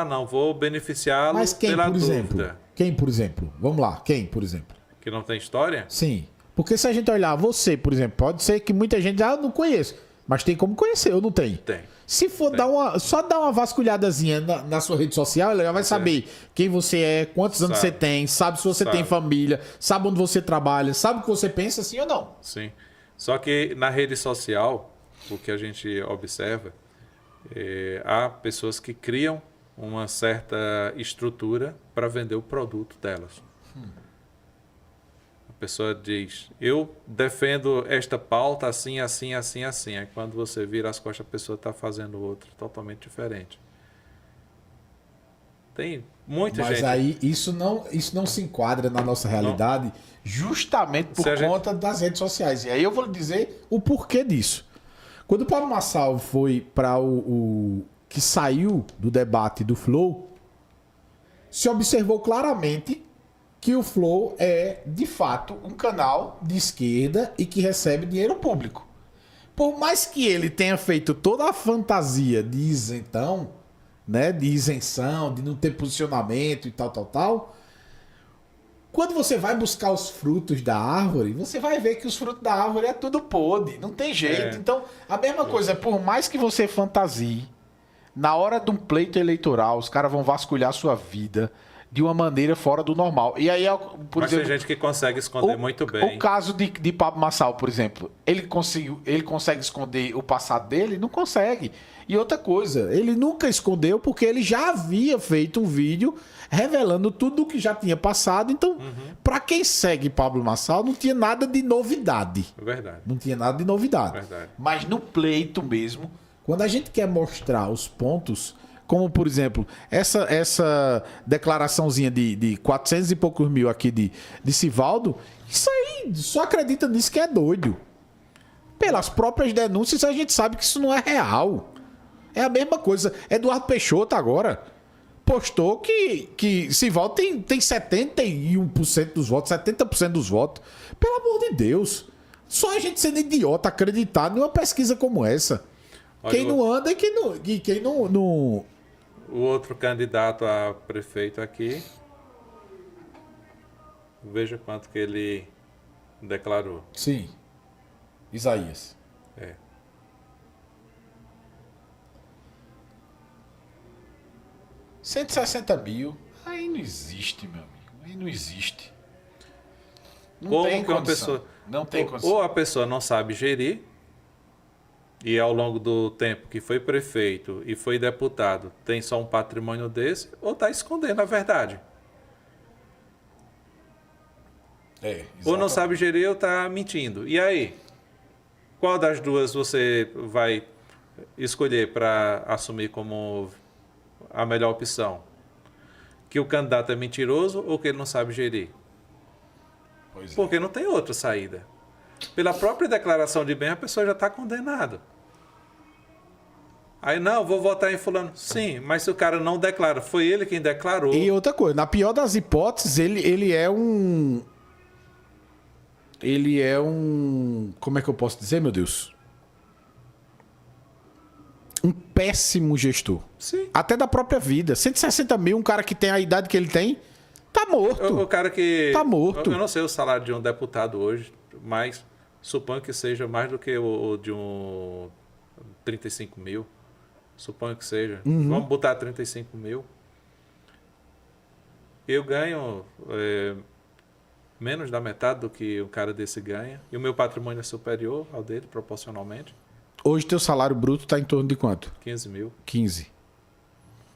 não, vou beneficiá-lo pela dúvida. Quem, por exemplo? Vamos lá, quem, por exemplo? Que não tem história? Sim. Porque se a gente olhar você, por exemplo, pode ser que muita gente diga, eu não conheço. Mas tem como conhecer, eu não tenho. Tem. Se for só dar uma vasculhadazinha na sua rede social, ela já vai saber quem você é, quantos anos você tem, sabe se você tem família, sabe onde você trabalha, sabe o que você pensa, sim ou não. Sim. Só que na rede social, o que a gente observa, há pessoas que criam uma certa estrutura para vender o produto delas. A pessoa diz, eu defendo esta pauta assim, assim, assim, assim. Aí quando você vira as costas, a pessoa está fazendo outra totalmente diferente. Tem muita gente... Mas aí isso não se enquadra na nossa realidade, justamente por conta das redes sociais. E aí eu vou lhe dizer o porquê disso. Quando o Pablo Marçal foi para que saiu do debate do Flow, se observou claramente que o Flow é, de fato, um canal de esquerda e que recebe dinheiro público. Por mais que ele tenha feito toda a fantasia de isentão, né, de isenção, de não ter posicionamento e tal, quando você vai buscar os frutos da árvore, você vai ver que os frutos da árvore é tudo podre, não tem jeito. Então, a mesma coisa, por mais que você fantasie, na hora de um pleito eleitoral, os caras vão vasculhar a sua vida, de uma maneira fora do normal. E aí, por Mas exemplo, tem gente que consegue esconder muito bem. o caso de Pablo Marçal, por exemplo, ele consegue esconder o passado dele? Não consegue. E outra coisa, Ele nunca escondeu porque ele já havia feito um vídeo revelando tudo o que já tinha passado. Então, pra quem segue Pablo Marçal, não tinha nada de novidade. Verdade. Não tinha nada de novidade. Verdade. mas no pleito mesmo, Quando a gente quer mostrar os pontos, como por exemplo, essa declaraçãozinha de 400 e poucos mil aqui de Sivaldo, isso aí só acredita nisso que é doido. Pelas próprias denúncias a gente sabe que isso não é real. É a mesma coisa. Eduardo Peixoto agora postou que Sivaldo tem 71% dos votos, 70% dos votos. Pelo amor de Deus. Só a gente sendo idiota acreditar numa pesquisa como essa. Olha, Quem não anda e quem não... O outro candidato a prefeito aqui, veja quanto que ele declarou. Sim. Isaías. É. R$160 mil, aí não existe, meu amigo. Aí não existe. Não Como tem que uma condição. pessoa, Não tem condição. ou a pessoa não sabe gerir, e ao longo do tempo que foi prefeito e foi deputado, tem só um patrimônio desse, ou está escondendo a verdade. Ou não sabe gerir ou está mentindo. E aí? Qual das duas você vai escolher para assumir como a melhor opção? Que o candidato é mentiroso ou que ele não sabe gerir? Pois é. Porque não tem outra saída. Pela própria declaração de bem, a pessoa já está condenada. Aí, não, vou votar em fulano. Sim, mas se o cara não declara, foi ele quem declarou. E outra coisa, na pior das hipóteses, ele é um... Ele é um... Como é que eu posso dizer, meu Deus? Um péssimo gestor. Sim. Até da própria vida. 160 mil, um cara que tem a idade que ele tem, tá morto. O cara que... Tá morto. Eu não sei o salário de um deputado hoje, mas suponho que seja mais do que o de um 35 mil. Suponho que seja. Vamos botar 35 mil. Eu ganho menos da metade do que um cara desse ganha. E o meu patrimônio é superior ao dele, proporcionalmente. Hoje teu salário bruto tá em torno de quanto? 15 mil, 15.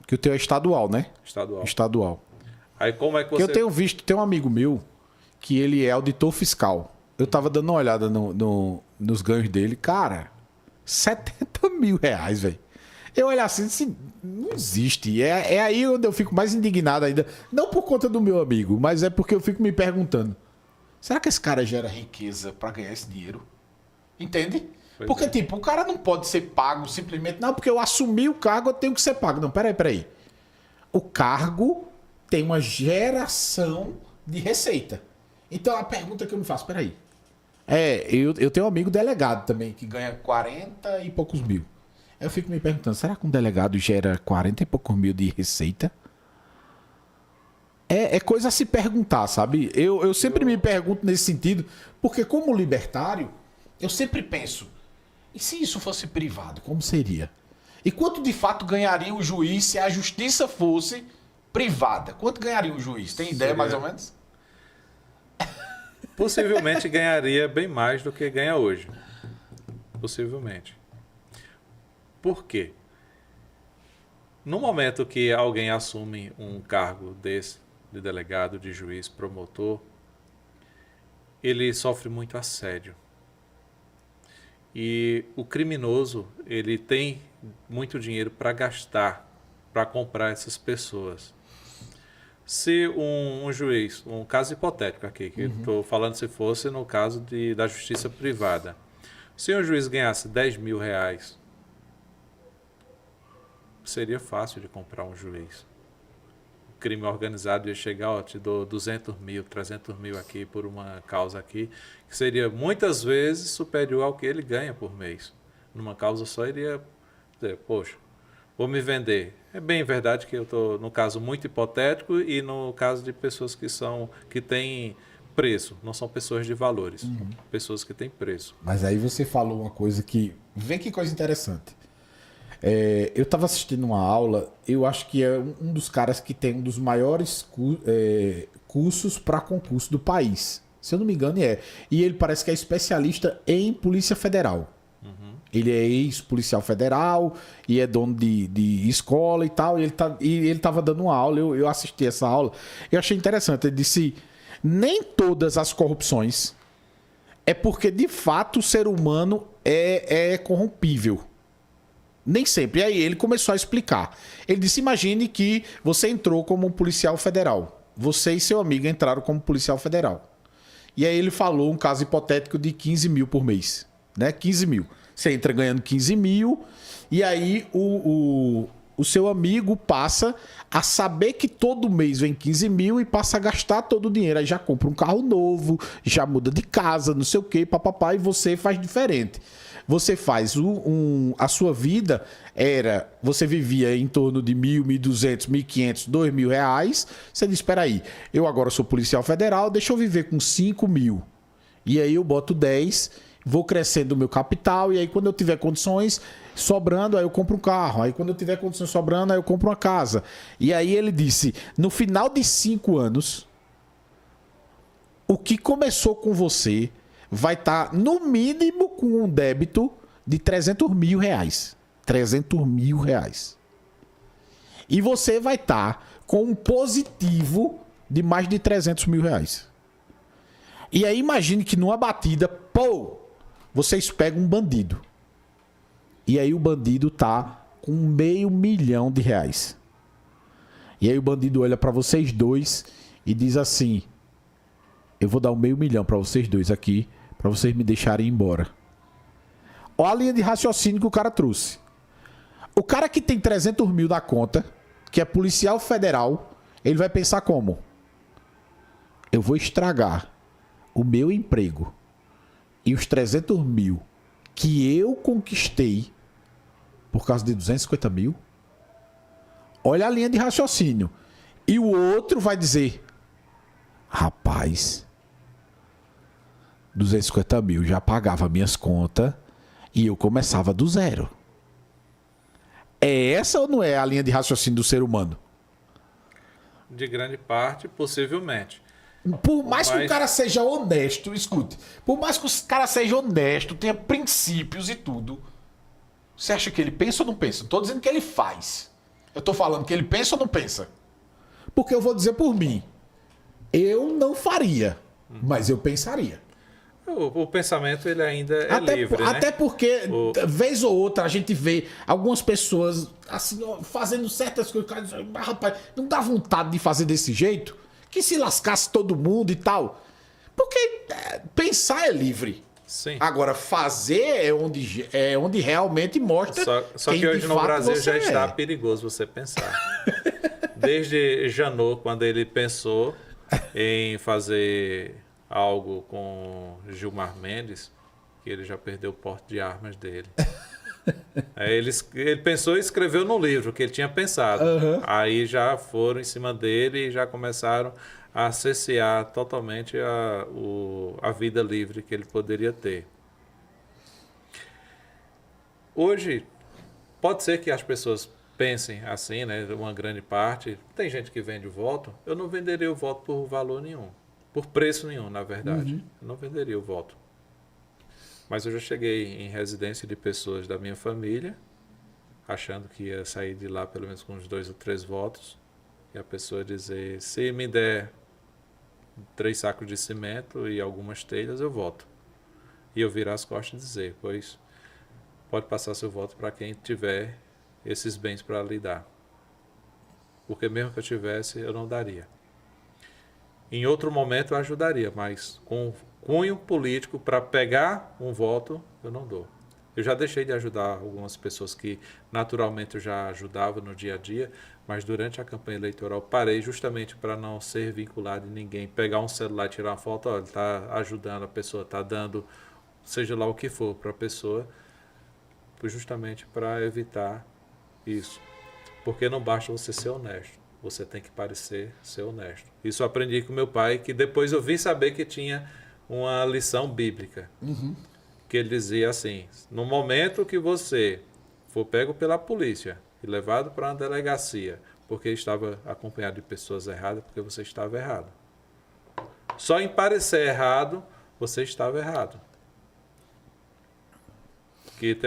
Que o teu é estadual, né? estadual. Estadual. Aí como é que Que você... eu tenho visto, tem um amigo meu que ele é auditor fiscal. Eu tava dando uma olhada nos ganhos dele. Cara, 70 mil reais, velho. Eu olho assim, não existe. É aí onde eu fico mais indignado ainda. Não por conta do meu amigo, mas é porque eu fico me perguntando. Será que esse cara gera riqueza pra ganhar esse dinheiro? Entende? Pois Porque, é. tipo, o cara não pode ser pago simplesmente... Não, porque eu assumi o cargo, eu tenho que ser pago. Não, peraí. O cargo tem uma geração de receita. Então, a pergunta que eu me faço, peraí. Eu tenho um amigo delegado também, que ganha 40 e poucos mil. Aí eu fico me perguntando, será que um delegado gera 40 e poucos mil de receita? É coisa a se perguntar, sabe? Eu sempre me pergunto nesse sentido, porque como libertário, eu sempre penso, e se isso fosse privado, como seria? E quanto de fato ganharia o juiz se a justiça fosse privada? Quanto ganharia o juiz? Tem ideia Seria- mais ou menos? Possivelmente ganharia bem mais do que ganha hoje. Possivelmente. Por quê? No momento que alguém assume um cargo desse, de delegado, de juiz, promotor, ele sofre muito assédio. E o criminoso, ele tem muito dinheiro para gastar, para comprar essas pessoas. Se um juiz, um caso hipotético aqui, que estou falando se fosse no caso da justiça privada. Se um juiz ganhasse 10 mil reais, seria fácil de comprar um juiz. O crime organizado ia chegar, ó, te dou 200 mil, 300 mil aqui por uma causa aqui, que seria muitas vezes superior ao que ele ganha por mês. Numa causa só, ele ia dizer, poxa, vou me vender. É bem verdade que eu estou no caso muito hipotético e no caso de pessoas que têm preço, não são pessoas de valores, pessoas que têm preço. Mas aí você falou uma coisa que... Vê que coisa interessante. Eu estava assistindo uma aula, eu acho que é um dos caras que tem um dos maiores cursos para concurso do país. Se eu não me engano, é. E ele parece que é especialista em Polícia Federal. Ele é ex-policial federal e é dono de escola e tal. E ele estava dando uma aula, eu assisti essa aula. Eu achei interessante. Ele disse: nem todas as corrupções é porque, de fato, o ser humano é corrompível. Nem sempre. E aí ele começou a explicar. Ele disse: imagine que você entrou como um policial federal. Você e seu amigo entraram como policial federal. E aí ele falou um caso hipotético de 15 mil por mês. Né? 15 mil. Você entra ganhando 15 mil e aí o seu amigo passa a saber que todo mês vem 15 mil e passa a gastar todo o dinheiro. Aí já compra um carro novo, já muda de casa, não sei o que, papapá, e você faz diferente. Você faz a sua vida você vivia em torno de 1.000, 1.200, 1.500, 2.000 reais. Você diz: espera aí, eu agora sou policial federal, deixa eu viver com 5 mil. E aí eu boto 10, vou crescendo o meu capital, e aí quando eu tiver condições sobrando, aí eu compro um carro. Aí quando eu tiver condições sobrando, aí eu compro uma casa. E aí ele disse: no final de 5 anos, o que começou com você vai estar, no mínimo, com um débito de 300 mil reais. 300 mil reais. E você vai estar com um positivo de mais de 300 mil reais. E aí imagine que numa batida, vocês pegam um bandido. E aí o bandido tá com R$500 mil. E aí o bandido olha para vocês dois e diz assim: eu vou dar R$500 mil para vocês dois aqui, para vocês me deixarem ir embora. Olha a linha de raciocínio que o cara trouxe. O cara que tem 300 mil na conta, que é policial federal, ele vai pensar como? Eu vou estragar o meu emprego e os 300 mil que eu conquistei por causa de 250 mil? Olha a linha de raciocínio. E o outro vai dizer: rapaz, 250 mil já pagava minhas contas e eu começava do zero. É essa ou não é a linha de raciocínio do ser humano? De grande parte, possivelmente. Por mais que o cara seja honesto, escute, por mais que o cara seja honesto, tenha princípios e tudo, você acha que ele pensa ou não pensa? Não tô dizendo que ele faz. Eu tô falando que ele pensa ou não pensa. Porque eu vou dizer por mim, eu não faria, mas eu pensaria. O pensamento ele ainda é livre, né? Até porque, vez ou outra, a gente vê algumas pessoas assim, fazendo certas coisas. Mas, rapaz, não dá vontade de fazer desse jeito? Que se lascasse todo mundo e tal. Porque pensar é livre. Sim. Agora, fazer é onde realmente mostra. Só que hoje no Brasil já está perigoso você pensar. Desde Janot, quando ele pensou em fazer algo com Gilmar Mendes, que ele já perdeu o porte de armas dele. Aí ele pensou e escreveu no livro que ele tinha pensado. Uhum. Aí já foram em cima dele e já começaram a cercear totalmente a vida livre que ele poderia ter. Hoje, pode ser que as pessoas pensem assim, né? Uma grande parte. Tem gente que vende o voto. Eu não venderia o voto por valor nenhum. Por preço nenhum, na verdade. Uhum. Eu não venderia o voto. Mas eu já cheguei em residência de pessoas da minha família, achando que ia sair de lá pelo menos com uns 2 ou 3 votos. E a pessoa dizer: se me der 3 sacos de cimento e algumas telhas, eu voto. E eu virar as costas e dizer: pois pode passar seu voto para quem tiver esses bens para lhe dar. Porque mesmo que eu tivesse, eu não daria. Em outro momento eu ajudaria, mas com cunho político para pegar um voto, eu não dou. Eu já deixei de ajudar algumas pessoas que naturalmente eu já ajudava no dia a dia, mas durante a campanha eleitoral parei justamente para não ser vinculado em ninguém. Pegar um celular e tirar uma foto, olha, está ajudando a pessoa, está dando, seja lá o que for para a pessoa, justamente para evitar isso. Porque não basta você ser honesto. Você tem que parecer ser honesto. Isso eu aprendi com meu pai, que depois eu vim saber que tinha uma lição bíblica. Uhum. Que ele dizia assim: no momento que você for pego pela polícia e levado para uma delegacia porque estava acompanhado de pessoas erradas, porque você estava errado. Só em parecer errado, você estava errado. Aqui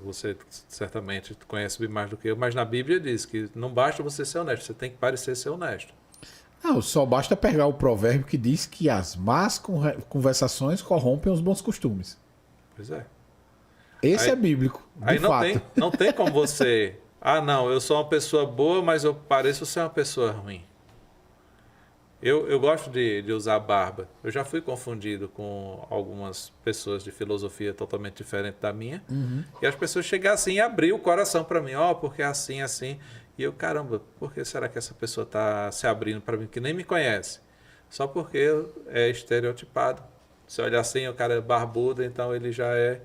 você certamente conhece bem mais do que eu, mas na Bíblia diz que não basta você ser honesto, você tem que parecer ser honesto. Não, só basta pegar o provérbio que diz que as más conversações corrompem os bons costumes. Pois é. Esse Aí, é bíblico, de aí fato. não tem como você... Ah, não, eu sou uma pessoa boa, mas eu pareço ser uma pessoa ruim. Eu gosto de usar barba. Eu já fui confundido com algumas pessoas de filosofia totalmente diferente da minha. E as pessoas chegaram assim e abriram o coração para mim. Porque é assim, assim. E eu, caramba, por que será que essa pessoa está se abrindo para mim, que nem me conhece? Só porque é estereotipado. Se olhar assim, o cara é barbudo, então ele já é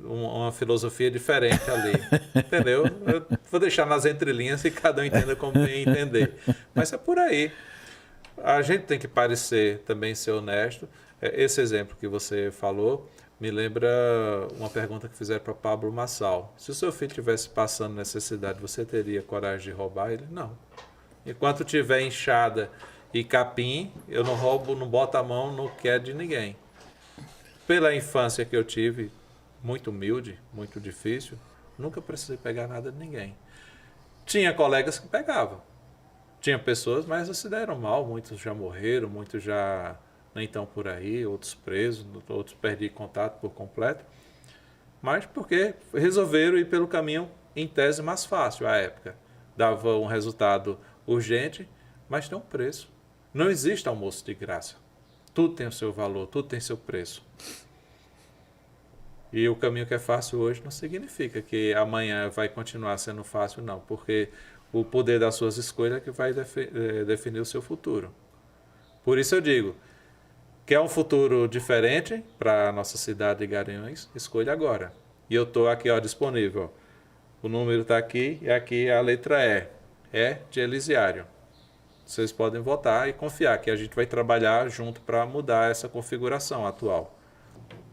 uma filosofia diferente ali. Entendeu? Eu vou deixar nas entrelinhas e cada um entenda como bem entender. Mas é por aí. A gente tem que parecer também ser honesto. Esse exemplo que você falou me lembra uma pergunta que fizeram para Pablo Marçal. Se o seu filho estivesse passando necessidade, você teria coragem de roubar ele? Não. Enquanto tiver enxada e capim, eu não roubo, não boto a mão no que é de ninguém. Pela infância que eu tive, muito humilde, muito difícil, nunca precisei pegar nada de ninguém. Tinha colegas que pegavam. Tinha pessoas, mas se deram mal, muitos já morreram, muitos já nem estão por aí, outros presos, outros perdi contato por completo. Mas porque resolveram ir pelo caminho, em tese, mais fácil à época. Dava um resultado urgente, mas tem um preço. Não existe almoço de graça. Tudo tem o seu valor, tudo tem seu preço. E o caminho que é fácil hoje não significa que amanhã vai continuar sendo fácil, não. Porque o poder das suas escolhas é que vai definir o seu futuro. Por isso eu digo, quer um futuro diferente para a nossa cidade de Garanhuns? Escolha agora. E eu estou aqui disponível. O número está aqui e aqui a letra E. É de Elisiário. Vocês podem votar e confiar que a gente vai trabalhar junto para mudar essa configuração atual.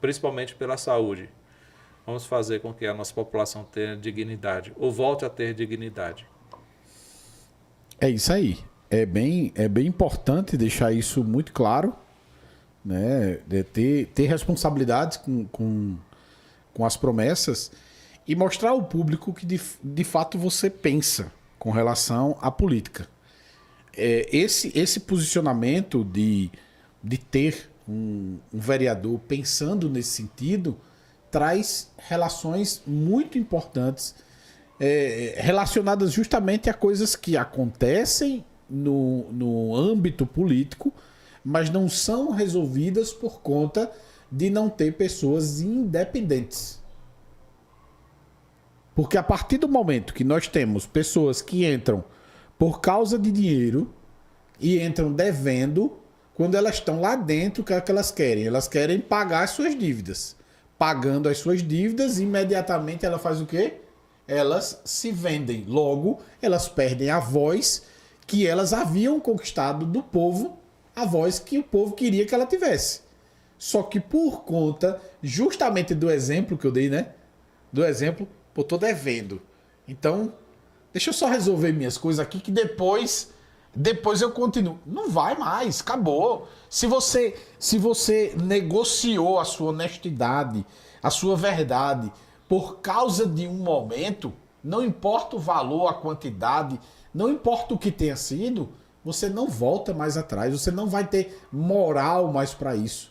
Principalmente pela saúde. Vamos fazer com que a nossa população tenha dignidade, ou volte a ter dignidade. É isso aí. É bem importante deixar isso muito claro, né? De ter responsabilidades com as promessas e mostrar ao público que de fato você pensa com relação à política. Esse posicionamento de ter um vereador pensando nesse sentido traz relações muito importantes relacionadas justamente a coisas que acontecem no âmbito político, mas não são resolvidas por conta de não ter pessoas independentes. Porque a partir do momento que nós temos pessoas que entram por causa de dinheiro e entram devendo, quando elas estão lá dentro, o que é que elas querem? Elas querem pagar as suas dívidas. Pagando as suas dívidas, imediatamente ela faz o quê? Elas se vendem. Logo, elas perdem a voz que elas haviam conquistado do povo, a voz que o povo queria que ela tivesse. Só que por conta justamente do exemplo que eu dei, né? Do exemplo, pô, tô devendo. Então, deixa eu só resolver minhas coisas aqui que depois eu continuo. Não vai mais, acabou. Se você negociou a sua honestidade, a sua verdade, por causa de um momento, não importa o valor, a quantidade, não importa o que tenha sido, você não volta mais atrás, você não vai ter moral mais para isso.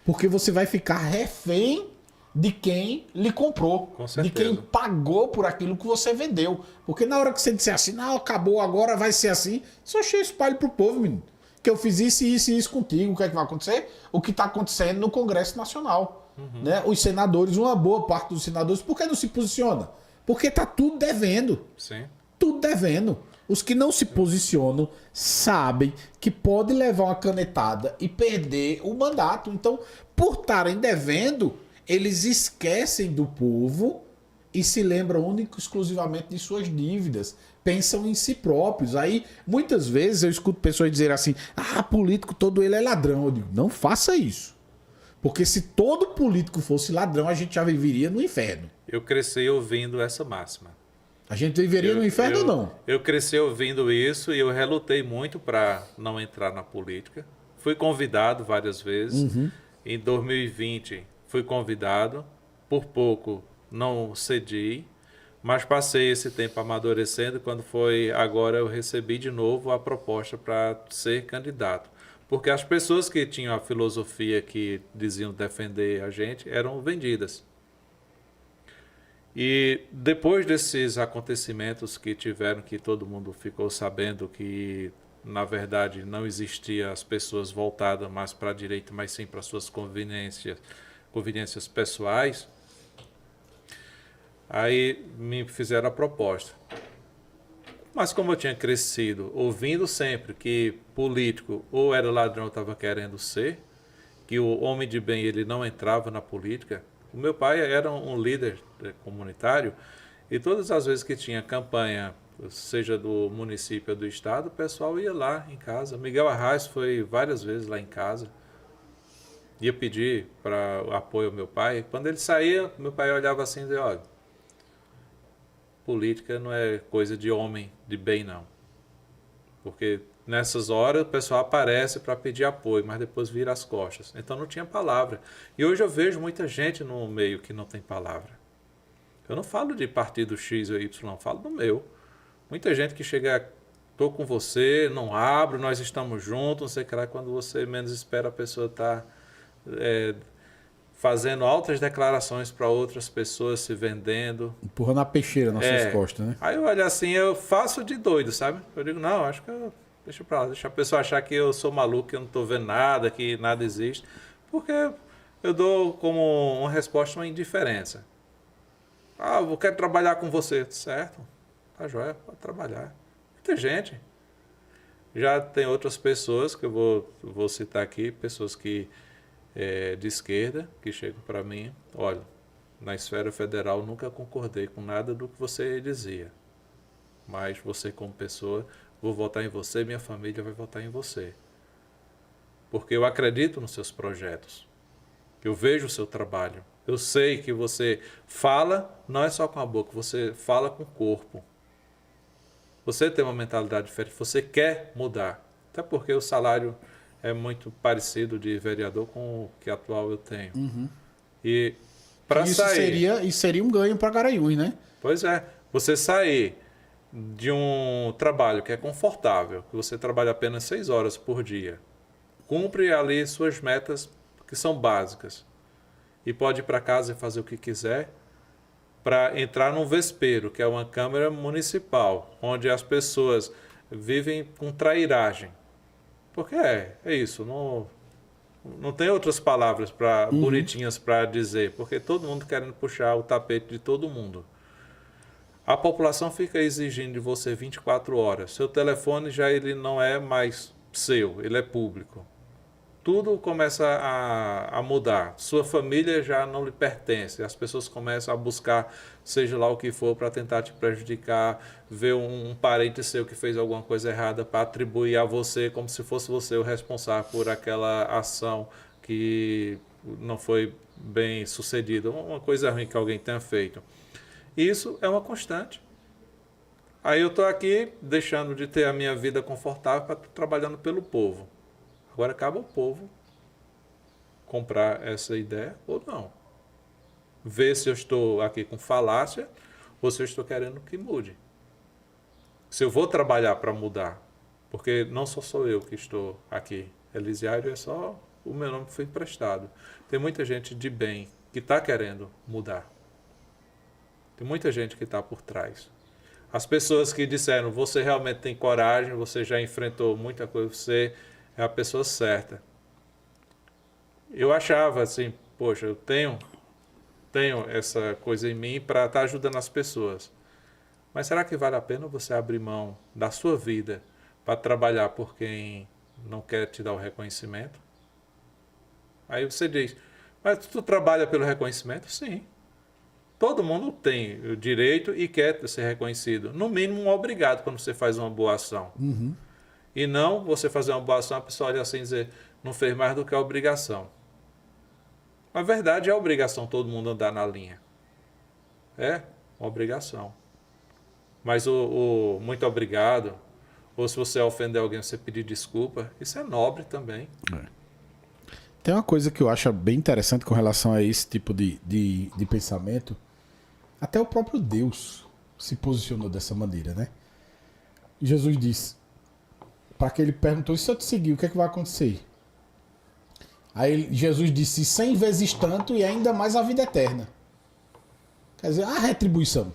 Porque você vai ficar refém de quem lhe comprou, de quem pagou por aquilo que você vendeu. Porque na hora que você disser assim, não, acabou, agora vai ser assim, só espalhe pro povo, menino. Que eu fiz isso e isso e isso contigo. O que é que vai acontecer? O que está acontecendo no Congresso Nacional. Né? Os senadores, uma boa parte dos senadores, por que não se posiciona? Porque está tudo devendo. Sim. Tudo devendo. Os que não se posicionam sabem que pode levar uma canetada e perder o mandato. Então, por estarem devendo, eles esquecem do povo e se lembram único e exclusivamente de suas dívidas. Pensam em si próprios. Aí, muitas vezes, eu escuto pessoas dizer assim, político todo ele é ladrão. Eu digo, não faça isso. Porque se todo político fosse ladrão, a gente já viveria no inferno. Eu cresci ouvindo essa máxima. A gente viveria no inferno ou não? Eu cresci ouvindo isso e eu relutei muito para não entrar na política. Fui convidado várias vezes. Em 2020 fui convidado. Por pouco não cedi. Mas passei esse tempo amadurecendo. Quando foi agora eu recebi de novo a proposta para ser candidato. Porque as pessoas que tinham a filosofia que diziam defender a gente eram vendidas. E depois desses acontecimentos que tiveram, que todo mundo ficou sabendo que, na verdade, não existia as pessoas voltadas mais para a direita, mas sim para suas conveniências pessoais, aí me fizeram a proposta. Mas como eu tinha crescido ouvindo sempre que político ou era ladrão ou estava querendo ser, que o homem de bem ele não entrava na política, o meu pai era um líder comunitário e todas as vezes que tinha campanha, seja do município ou do estado, o pessoal ia lá em casa. Miguel Arraes foi várias vezes lá em casa, ia pedir para apoio ao meu pai. Quando ele saía, meu pai olhava assim e dizia, olha, política não é coisa de homem de bem, não. Porque nessas horas o pessoal aparece para pedir apoio, mas depois vira as costas. Então não tinha palavra. E hoje eu vejo muita gente no meio que não tem palavra. Eu não falo de partido X ou Y, falo do meu. Muita gente que chega, estou com você, não abro, nós estamos juntos, não sei o que lá. Quando você menos espera, a pessoa está fazendo altas declarações para outras pessoas, se vendendo. Empurrando a peixeira nas suas costas, né? Aí eu olho assim, eu faço de doido, sabe? Eu digo, não, acho que deixa pra lá, deixa a pessoa achar que eu sou maluco, que eu não estou vendo nada, que nada existe. Porque eu dou como uma resposta uma indiferença. Ah, eu quero trabalhar com você. Certo, tá joia, pode trabalhar. Muita gente. Já tem outras pessoas que eu vou citar aqui, pessoas que de esquerda, que chegam para mim, olha, na esfera federal nunca concordei com nada do que você dizia, mas você como pessoa, vou votar em você, minha família vai votar em você, porque eu acredito nos seus projetos, eu vejo o seu trabalho, eu sei que você fala, não é só com a boca, você fala com o corpo, você tem uma mentalidade diferente, você quer mudar, até porque o salário é muito parecido de vereador com o que atual eu tenho. E para sair... Isso seria um ganho para Garanhuns, né? Pois é. Você sair de um trabalho que é confortável, que você trabalha apenas 6 horas por dia, cumpre ali suas metas que são básicas, e pode ir para casa e fazer o que quiser, para entrar num vespeiro, que é uma Câmara Municipal, onde as pessoas vivem com trairagem. Porque é isso, não tem outras palavras bonitinhas para dizer, porque todo mundo querendo puxar o tapete de todo mundo. A população fica exigindo de você 24 horas. Seu telefone ele não é mais seu, ele é público. Tudo começa a mudar. Sua família já não lhe pertence. As pessoas começam a buscar, seja lá o que for, para tentar te prejudicar, ver um parente seu que fez alguma coisa errada para atribuir a você como se fosse você o responsável por aquela ação que não foi bem sucedida, uma coisa ruim que alguém tenha feito. Isso é uma constante. Aí eu estou aqui deixando de ter a minha vida confortável para estar trabalhando pelo povo. Agora cabe ao povo comprar essa ideia ou não. Ver se eu estou aqui com falácia ou se eu estou querendo que mude. Se eu vou trabalhar para mudar. Porque não sou eu que estou aqui. Elisiário é só o meu nome que foi emprestado. Tem muita gente de bem que está querendo mudar. Tem muita gente que está por trás. As pessoas que disseram, você realmente tem coragem, você já enfrentou muita coisa, você é a pessoa certa. Eu achava assim, poxa, eu tenho essa coisa em mim para estar ajudando as pessoas. Mas será que vale a pena você abrir mão da sua vida para trabalhar por quem não quer te dar o reconhecimento? Aí você diz, mas tu trabalha pelo reconhecimento? Sim. Todo mundo tem o direito e quer ser reconhecido. No mínimo, um obrigado quando você faz uma boa ação. E não você fazer uma boa ação, a pessoa olha assim e dizer, não fez mais do que a obrigação. Na verdade, é obrigação todo mundo andar na linha. É uma obrigação. Mas o muito obrigado, ou se você ofender alguém, você pedir desculpa, isso é nobre também. Tem uma coisa que eu acho bem interessante com relação a esse tipo de pensamento. Até o próprio Deus se posicionou dessa maneira, né? Jesus disse, para que ele perguntou, e se eu te seguir, o que é que vai acontecer? Aí Jesus disse, 100 vezes tanto e ainda mais a vida eterna. Quer dizer, a retribuição.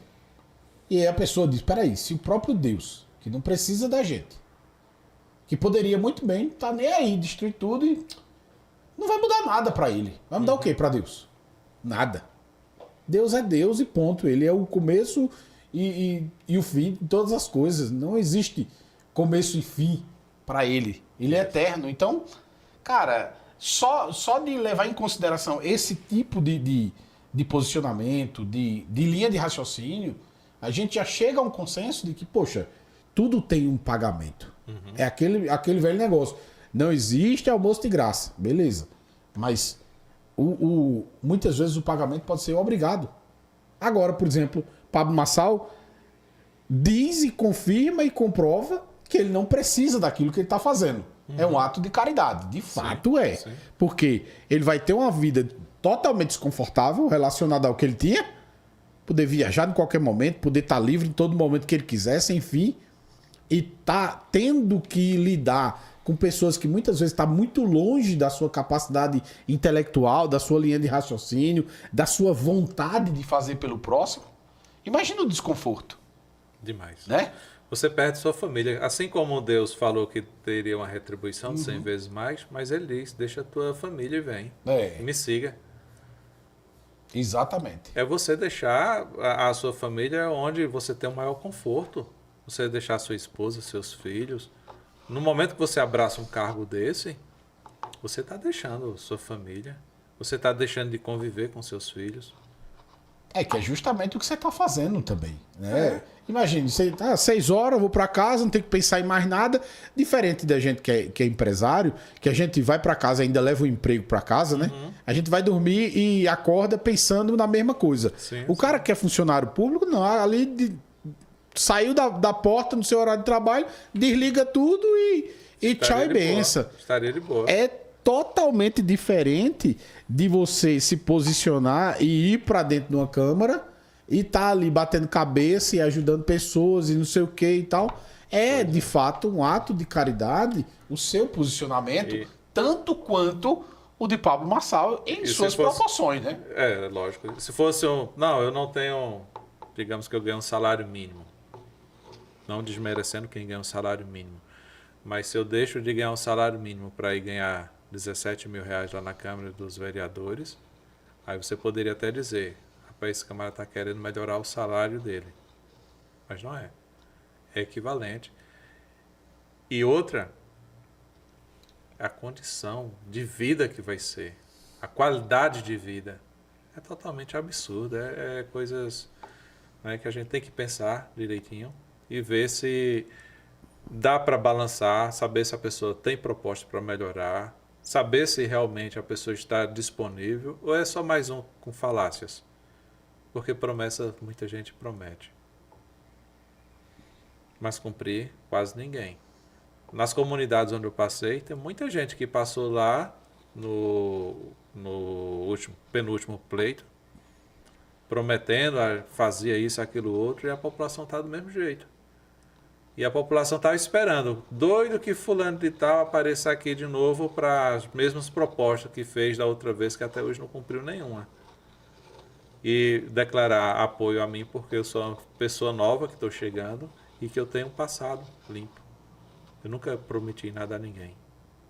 E aí a pessoa diz, peraí, se o próprio Deus, que não precisa da gente, que poderia muito bem estar nem aí, destruir tudo e não vai mudar nada para ele. Vai mudar o quê para Deus? Nada. Deus é Deus e ponto. Ele é o começo e o fim de todas as coisas. Não existe começo e fim para ele. Ele é eterno. Então, cara, só de levar em consideração esse tipo de posicionamento, de linha de raciocínio, a gente já chega a um consenso de que, poxa, tudo tem um pagamento. É aquele velho negócio. Não existe almoço de graça. Beleza. Mas muitas vezes o pagamento pode ser obrigado. Agora, por exemplo, Pablo Marçal diz e confirma e comprova que ele não precisa daquilo que ele está fazendo. É um ato de caridade. De fato é. Sim. Porque ele vai ter uma vida totalmente desconfortável relacionada ao que ele tinha. Poder viajar em qualquer momento, poder estar livre em todo momento que ele quiser, sem fim. E tá tendo que lidar com pessoas que muitas vezes estão muito longe da sua capacidade intelectual, da sua linha de raciocínio, da sua vontade de fazer pelo próximo. Imagina o desconforto. Demais. Né? Você perde sua família. Assim como Deus falou que teria uma retribuição de 100 vezes mais, mas ele diz, deixa a tua família e vem. É. Me siga. Exatamente. É você deixar a sua família onde você tem o maior conforto. Você deixar sua esposa, seus filhos. No momento que você abraça um cargo desse, você está deixando sua família. Você está deixando de conviver com seus filhos. É que é justamente o que você está fazendo também. Né? Imagine, você tá 6 horas, eu vou para casa, não tem que pensar em mais nada. Diferente da gente que é empresário, que a gente vai para casa e ainda leva o emprego para casa, né? A gente vai dormir e acorda pensando na mesma coisa. Sim, o cara que é funcionário público, não, ali saiu da porta no seu horário de trabalho, desliga tudo e tchau e benção. Estaria de boa. É totalmente diferente de você se posicionar e ir para dentro de uma câmara e tá ali batendo cabeça e ajudando pessoas e não sei o que e tal. É, de fato, um ato de caridade o seu posicionamento, tanto quanto o de Pablo Marçal em suas proporções, né? É, lógico. Se fosse não, eu não tenho... Digamos que eu ganho um salário mínimo. Não desmerecendo quem ganha um salário mínimo. Mas se eu deixo de ganhar um salário mínimo para ir ganhar 17 mil reais lá na Câmara dos Vereadores, aí você poderia até dizer, rapaz, esse camarada está querendo melhorar o salário dele. Mas não é. É equivalente. E outra, a condição de vida que vai ser, a qualidade de vida, é totalmente absurda. É coisas, né, que a gente tem que pensar direitinho e ver se dá para balançar, saber se a pessoa tem proposta para melhorar, saber se realmente a pessoa está disponível ou é só mais um com falácias. Porque promessa muita gente promete. Mas cumprir quase ninguém. Nas comunidades onde eu passei, tem muita gente que passou lá no penúltimo pleito, prometendo, fazia isso, aquilo, outro, e a população está do mesmo jeito. E a população estava esperando, doido que fulano de tal apareça aqui de novo para as mesmas propostas que fez da outra vez, que até hoje não cumpriu nenhuma. E declarar apoio a mim, porque eu sou uma pessoa nova que estou chegando e que eu tenho um passado limpo. Eu nunca prometi nada a ninguém.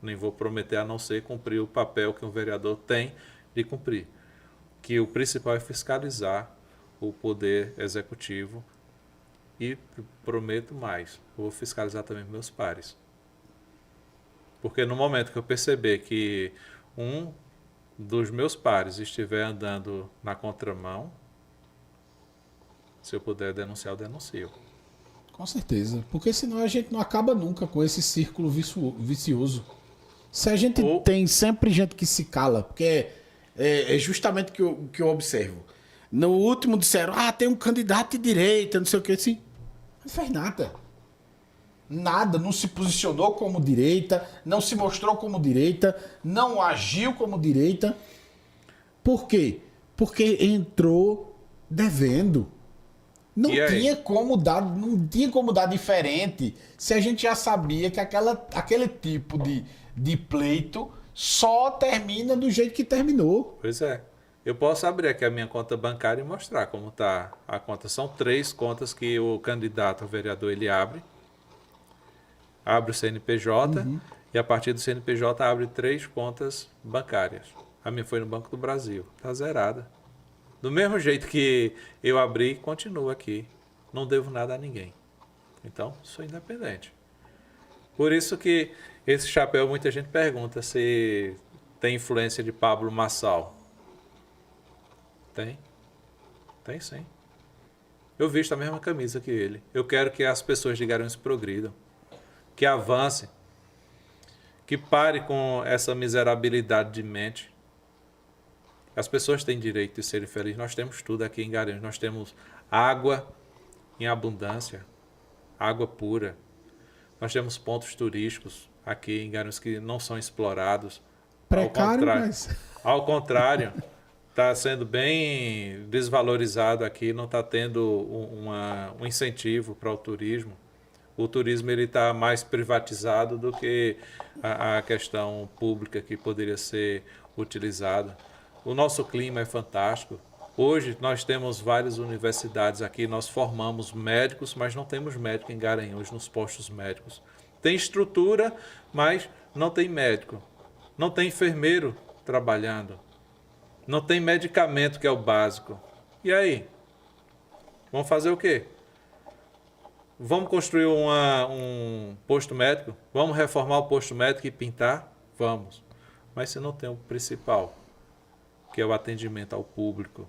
Nem vou prometer a não ser cumprir o papel que um vereador tem de cumprir. Que o principal é fiscalizar o poder executivo. E prometo mais, eu vou fiscalizar também meus pares. Porque no momento que eu perceber que um dos meus pares estiver andando na contramão, se eu puder denunciar, eu denuncio. Com certeza, porque senão a gente não acaba nunca com esse círculo vicioso. Se a gente tem sempre gente que se cala, porque É justamente o que eu observo. No último disseram, tem um candidato de direita, não sei o que, assim. Não fez nada. Nada, não se posicionou como direita, não se mostrou como direita, não agiu como direita. Por quê? Porque entrou devendo. Não tinha como dar diferente se a gente já sabia que aquele tipo de pleito só termina do jeito que terminou. Pois é. Eu posso abrir aqui a minha conta bancária e mostrar como está a conta. São 3 contas que o candidato a vereador ele abre. Abre o CNPJ e a partir do CNPJ abre 3 contas bancárias. A minha foi no Banco do Brasil. Está zerada. Do mesmo jeito que eu abri, continua aqui. Não devo nada a ninguém. Então, sou independente. Por isso que esse chapéu, muita gente pergunta se tem influência de Pablo Marçal. Tem. Tem sim. Eu visto a mesma camisa que ele. Eu quero que as pessoas de Garanhuns progridam. Que avance. Que pare com essa miserabilidade de mente. As pessoas têm direito de serem felizes. Nós temos tudo aqui em Garanhuns. Nós temos água em abundância. Água pura. Nós temos pontos turísticos aqui em Garanhuns que não são explorados. Precário, ao contrário, está sendo bem desvalorizado aqui, não está tendo um incentivo para o turismo. O turismo está mais privatizado do que a questão pública que poderia ser utilizada. O nosso clima é fantástico. Hoje nós temos várias universidades aqui, nós formamos médicos, mas não temos médico em Garanhuns nos postos médicos. Tem estrutura, mas não tem médico. Não tem enfermeiro trabalhando. Não tem medicamento, que é o básico. E aí? Vamos fazer o quê? Vamos construir um posto médico? Vamos reformar o posto médico e pintar? Vamos. Mas se não tem o principal, que é o atendimento ao público.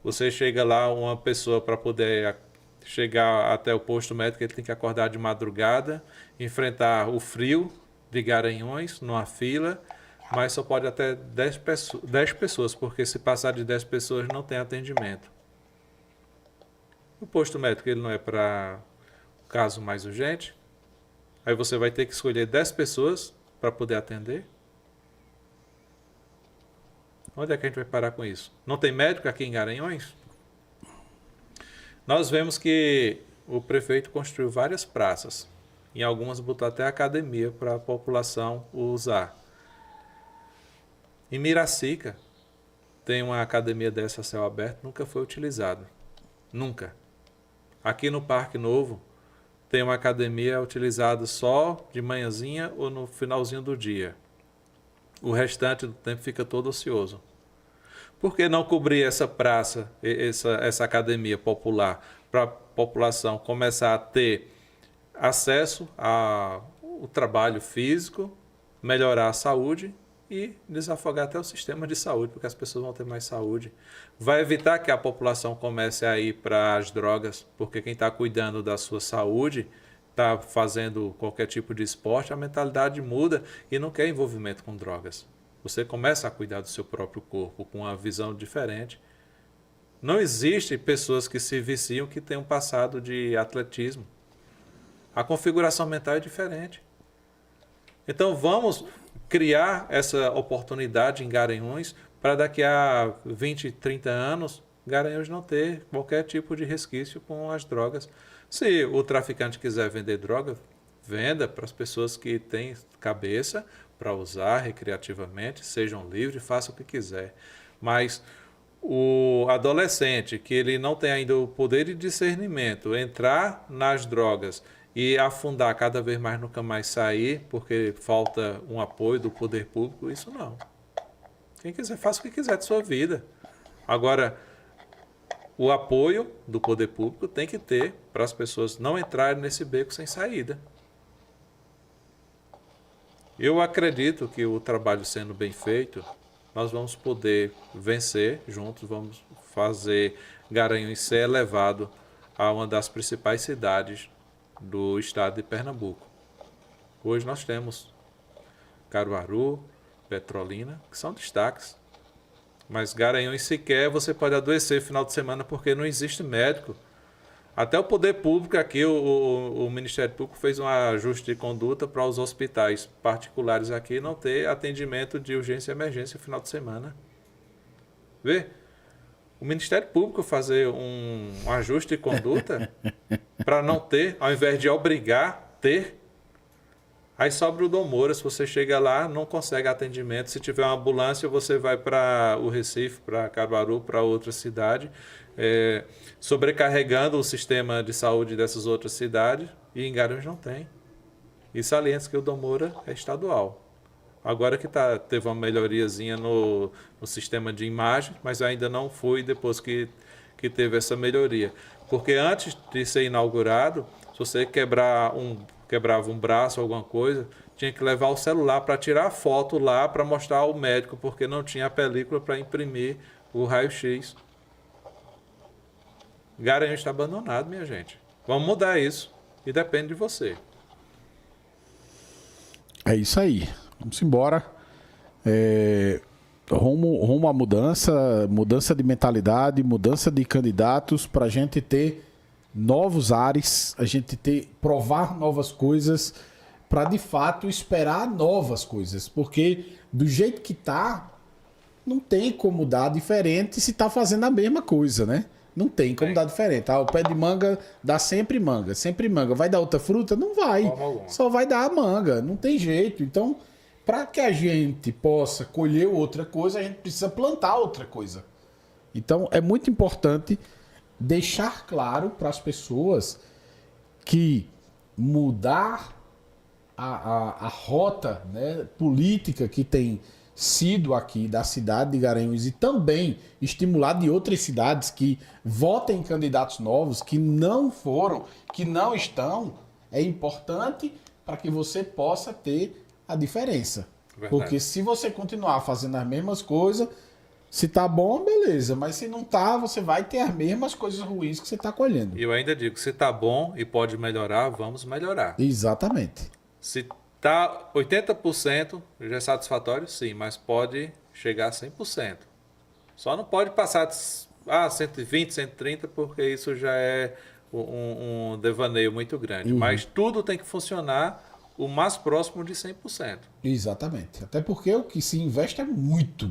Você chega lá, uma pessoa para poder chegar até o posto médico, ele tem que acordar de madrugada, enfrentar o frio de Garanhuns, numa fila, mas só pode até 10 pessoas, porque se passar de 10 pessoas não tem atendimento. O posto médico ele não é para o caso mais urgente, aí você vai ter que escolher 10 pessoas para poder atender. Onde é que a gente vai parar com isso? Não tem médico aqui em Garanhuns? Nós vemos que o prefeito construiu várias praças. Em algumas botou até academia para a população usar. Em Miracica tem uma academia dessa a céu aberto, nunca foi utilizada. Nunca. Aqui no Parque Novo tem uma academia utilizada só de manhãzinha ou no finalzinho do dia. O restante do tempo fica todo ocioso. Por que não cobrir essa praça, essa academia popular, para a população começar a ter acesso ao trabalho físico, melhorar a saúde e desafogar até o sistema de saúde, porque as pessoas vão ter mais saúde. Vai evitar que a população comece a ir para as drogas, porque quem está cuidando da sua saúde, está fazendo qualquer tipo de esporte, a mentalidade muda e não quer envolvimento com drogas. Você começa a cuidar do seu próprio corpo com uma visão diferente. Não existe pessoas que se viciam que tenham passado de atletismo. A configuração mental é diferente. Então vamos criar essa oportunidade em Garanhuns para daqui a 20, 30 anos Garanhuns não ter qualquer tipo de resquício com as drogas. Se o traficante quiser vender droga, venda para as pessoas que têm cabeça para usar recreativamente, sejam livres, façam o que quiser. Mas o adolescente que ele não tem ainda o poder de discernimento, entrar nas drogas e afundar cada vez mais, nunca mais sair, porque falta um apoio do poder público, isso não. Quem quiser, faça o que quiser de sua vida. Agora, o apoio do poder público tem que ter para as pessoas não entrarem nesse beco sem saída. Eu acredito que o trabalho sendo bem feito, nós vamos poder vencer juntos, vamos fazer Garanhuns ser elevado a uma das principais cidades do estado de Pernambuco. Hoje nós temos Caruaru, Petrolina, que são destaques. Mas Garanhuns sequer você pode adoecer final de semana porque não existe médico. Até o poder público aqui, o Ministério Público fez um ajuste de conduta para os hospitais particulares aqui não ter atendimento de urgência e emergência final de semana. Vê? O Ministério Público fazer um ajuste de conduta para não ter, ao invés de obrigar ter. Aí sobra o Dom Moura, se você chega lá, não consegue atendimento. Se tiver uma ambulância, você vai para o Recife, para Caruaru, para outra cidade, sobrecarregando o sistema de saúde dessas outras cidades, e em Garanhuns não tem. E salienta que o Dom Moura é estadual. Agora que teve uma melhoriazinha no sistema de imagem, mas ainda não foi depois que teve essa melhoria. Porque antes de ser inaugurado, se você quebrava um braço, alguma coisa, tinha que levar o celular para tirar a foto lá para mostrar ao médico, porque não tinha a película para imprimir o raio-x. Garanhuns está abandonado, minha gente. Vamos mudar isso. E depende de você. É isso aí. Vamos embora. Rumo à mudança de mentalidade, mudança de candidatos para a gente ter novos ares, a gente provar novas coisas, para de fato esperar novas coisas. Porque do jeito que tá, não tem como dar diferente se tá fazendo a mesma coisa, né? Não tem como dar diferente. O pé de manga dá sempre manga, sempre manga. Vai dar outra fruta? Não vai. Só vai dar a manga, não tem jeito. Então, para que a gente possa colher outra coisa, a gente precisa plantar outra coisa. Então, é muito importante deixar claro para as pessoas que mudar a rota, né, política que tem sido aqui da cidade de Garanhuns e também estimular de outras cidades que votem em candidatos novos, que não foram, que não estão, é importante para que você possa ter a diferença. Verdade. Porque se você continuar fazendo as mesmas coisas, se tá bom, beleza, mas se não tá, você vai ter as mesmas coisas ruins que você tá colhendo. E eu ainda digo, se tá bom e pode melhorar, vamos melhorar. Exatamente. Se tá 80%, já é satisfatório, sim, mas pode chegar a 100%. Só não pode passar de 120, 130, porque isso já é um devaneio muito grande. Uhum. Mas tudo tem que funcionar o mais próximo de 100%. Exatamente. Até porque o que se investe é muito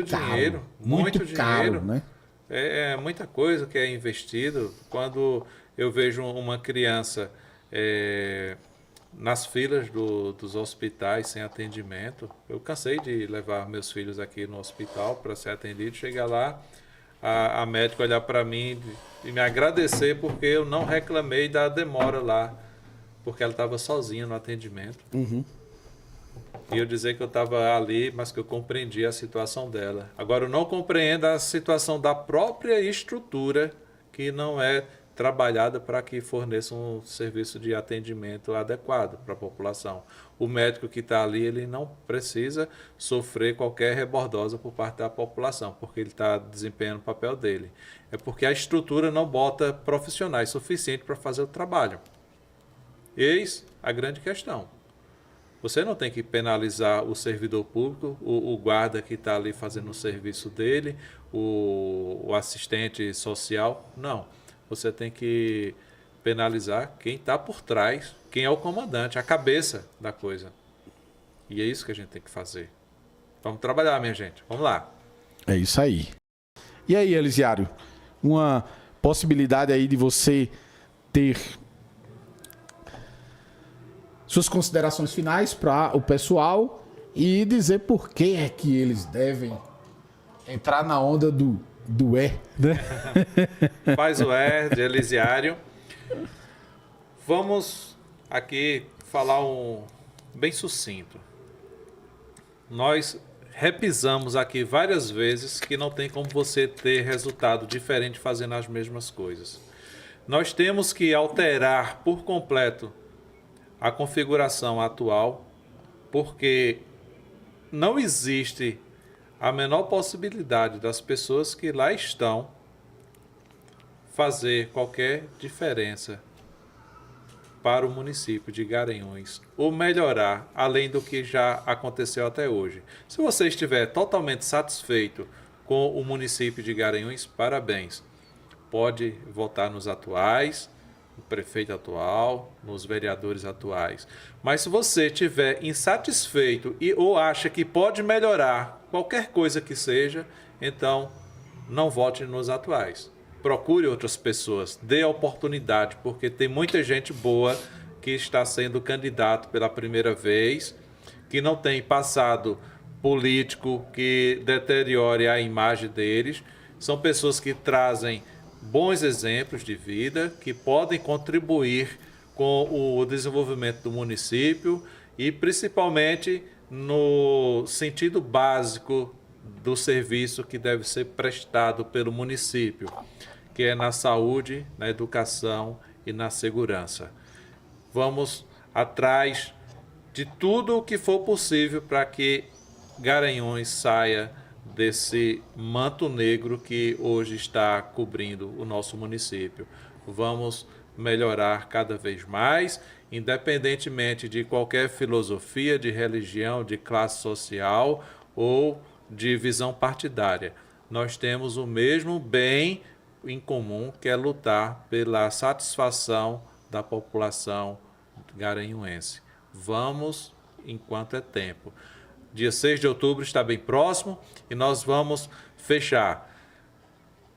caro. Dinheiro, muito caro, dinheiro, né? É muita coisa que é investido. Quando eu vejo uma criança nas filas dos hospitais sem atendimento, eu cansei de levar meus filhos aqui no hospital para ser atendido. Chegar lá, a médica olhar para mim e me agradecer porque eu não reclamei da demora lá, porque ela estava sozinha no atendimento. Uhum. E eu dizer que eu estava ali, mas que eu compreendi a situação dela. Agora, eu não compreendo a situação da própria estrutura que não é trabalhada para que forneça um serviço de atendimento adequado para a população. O médico que está ali, ele não precisa sofrer qualquer rebordosa por parte da população, porque ele está desempenhando o papel dele. É porque a estrutura não bota profissionais suficientes para fazer o trabalho. Eis a grande questão. Você não tem que penalizar o servidor público, o guarda que está ali fazendo o serviço dele, o assistente social. Não. Você tem que penalizar quem está por trás, quem é o comandante, a cabeça da coisa. E é isso que a gente tem que fazer. Vamos trabalhar, minha gente. Vamos lá. É isso aí. E aí, Elisiário? Uma possibilidade aí de você ter suas considerações finais para o pessoal e dizer por que é que eles devem entrar na onda do né? Faz o de Elisiário. Vamos aqui falar bem sucinto. Nós repisamos aqui várias vezes que não tem como você ter resultado diferente fazendo as mesmas coisas. Nós temos que alterar por completo a configuração atual, porque não existe a menor possibilidade das pessoas que lá estão fazer qualquer diferença para o município de Garanhuns, ou melhorar além do que já aconteceu até hoje. Se você estiver totalmente satisfeito com o município de Garanhuns, parabéns. Pode votar nos atuais, no prefeito atual, nos vereadores atuais. Mas se você estiver insatisfeito ou acha que pode melhorar qualquer coisa que seja, então não vote nos atuais. Procure outras pessoas, dê oportunidade, porque tem muita gente boa que está sendo candidato pela primeira vez, que não tem passado político que deteriore a imagem deles. São pessoas que trazem bons exemplos de vida, que podem contribuir com o desenvolvimento do município e principalmente no sentido básico do serviço que deve ser prestado pelo município, que é na saúde, na educação e na segurança. Vamos atrás de tudo o que for possível para que Garanhuns saia desse manto negro que hoje está cobrindo o nosso município. Vamos melhorar cada vez mais, independentemente de qualquer filosofia, de religião, de classe social ou de visão partidária. Nós temos o mesmo bem em comum, que é lutar pela satisfação da população garanhuense. Vamos enquanto é tempo. Dia 6 de outubro está bem próximo e nós vamos fechar.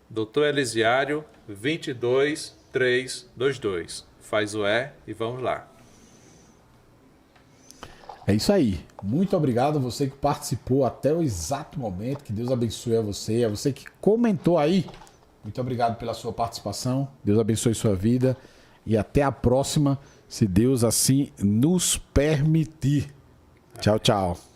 Doutor Elisiário, 22322. Faz o e vamos lá. É isso aí. Muito obrigado a você que participou até o exato momento. Que Deus abençoe a você que comentou aí. Muito obrigado pela sua participação. Deus abençoe sua vida. E até a próxima, se Deus assim nos permitir. Tchau, tchau.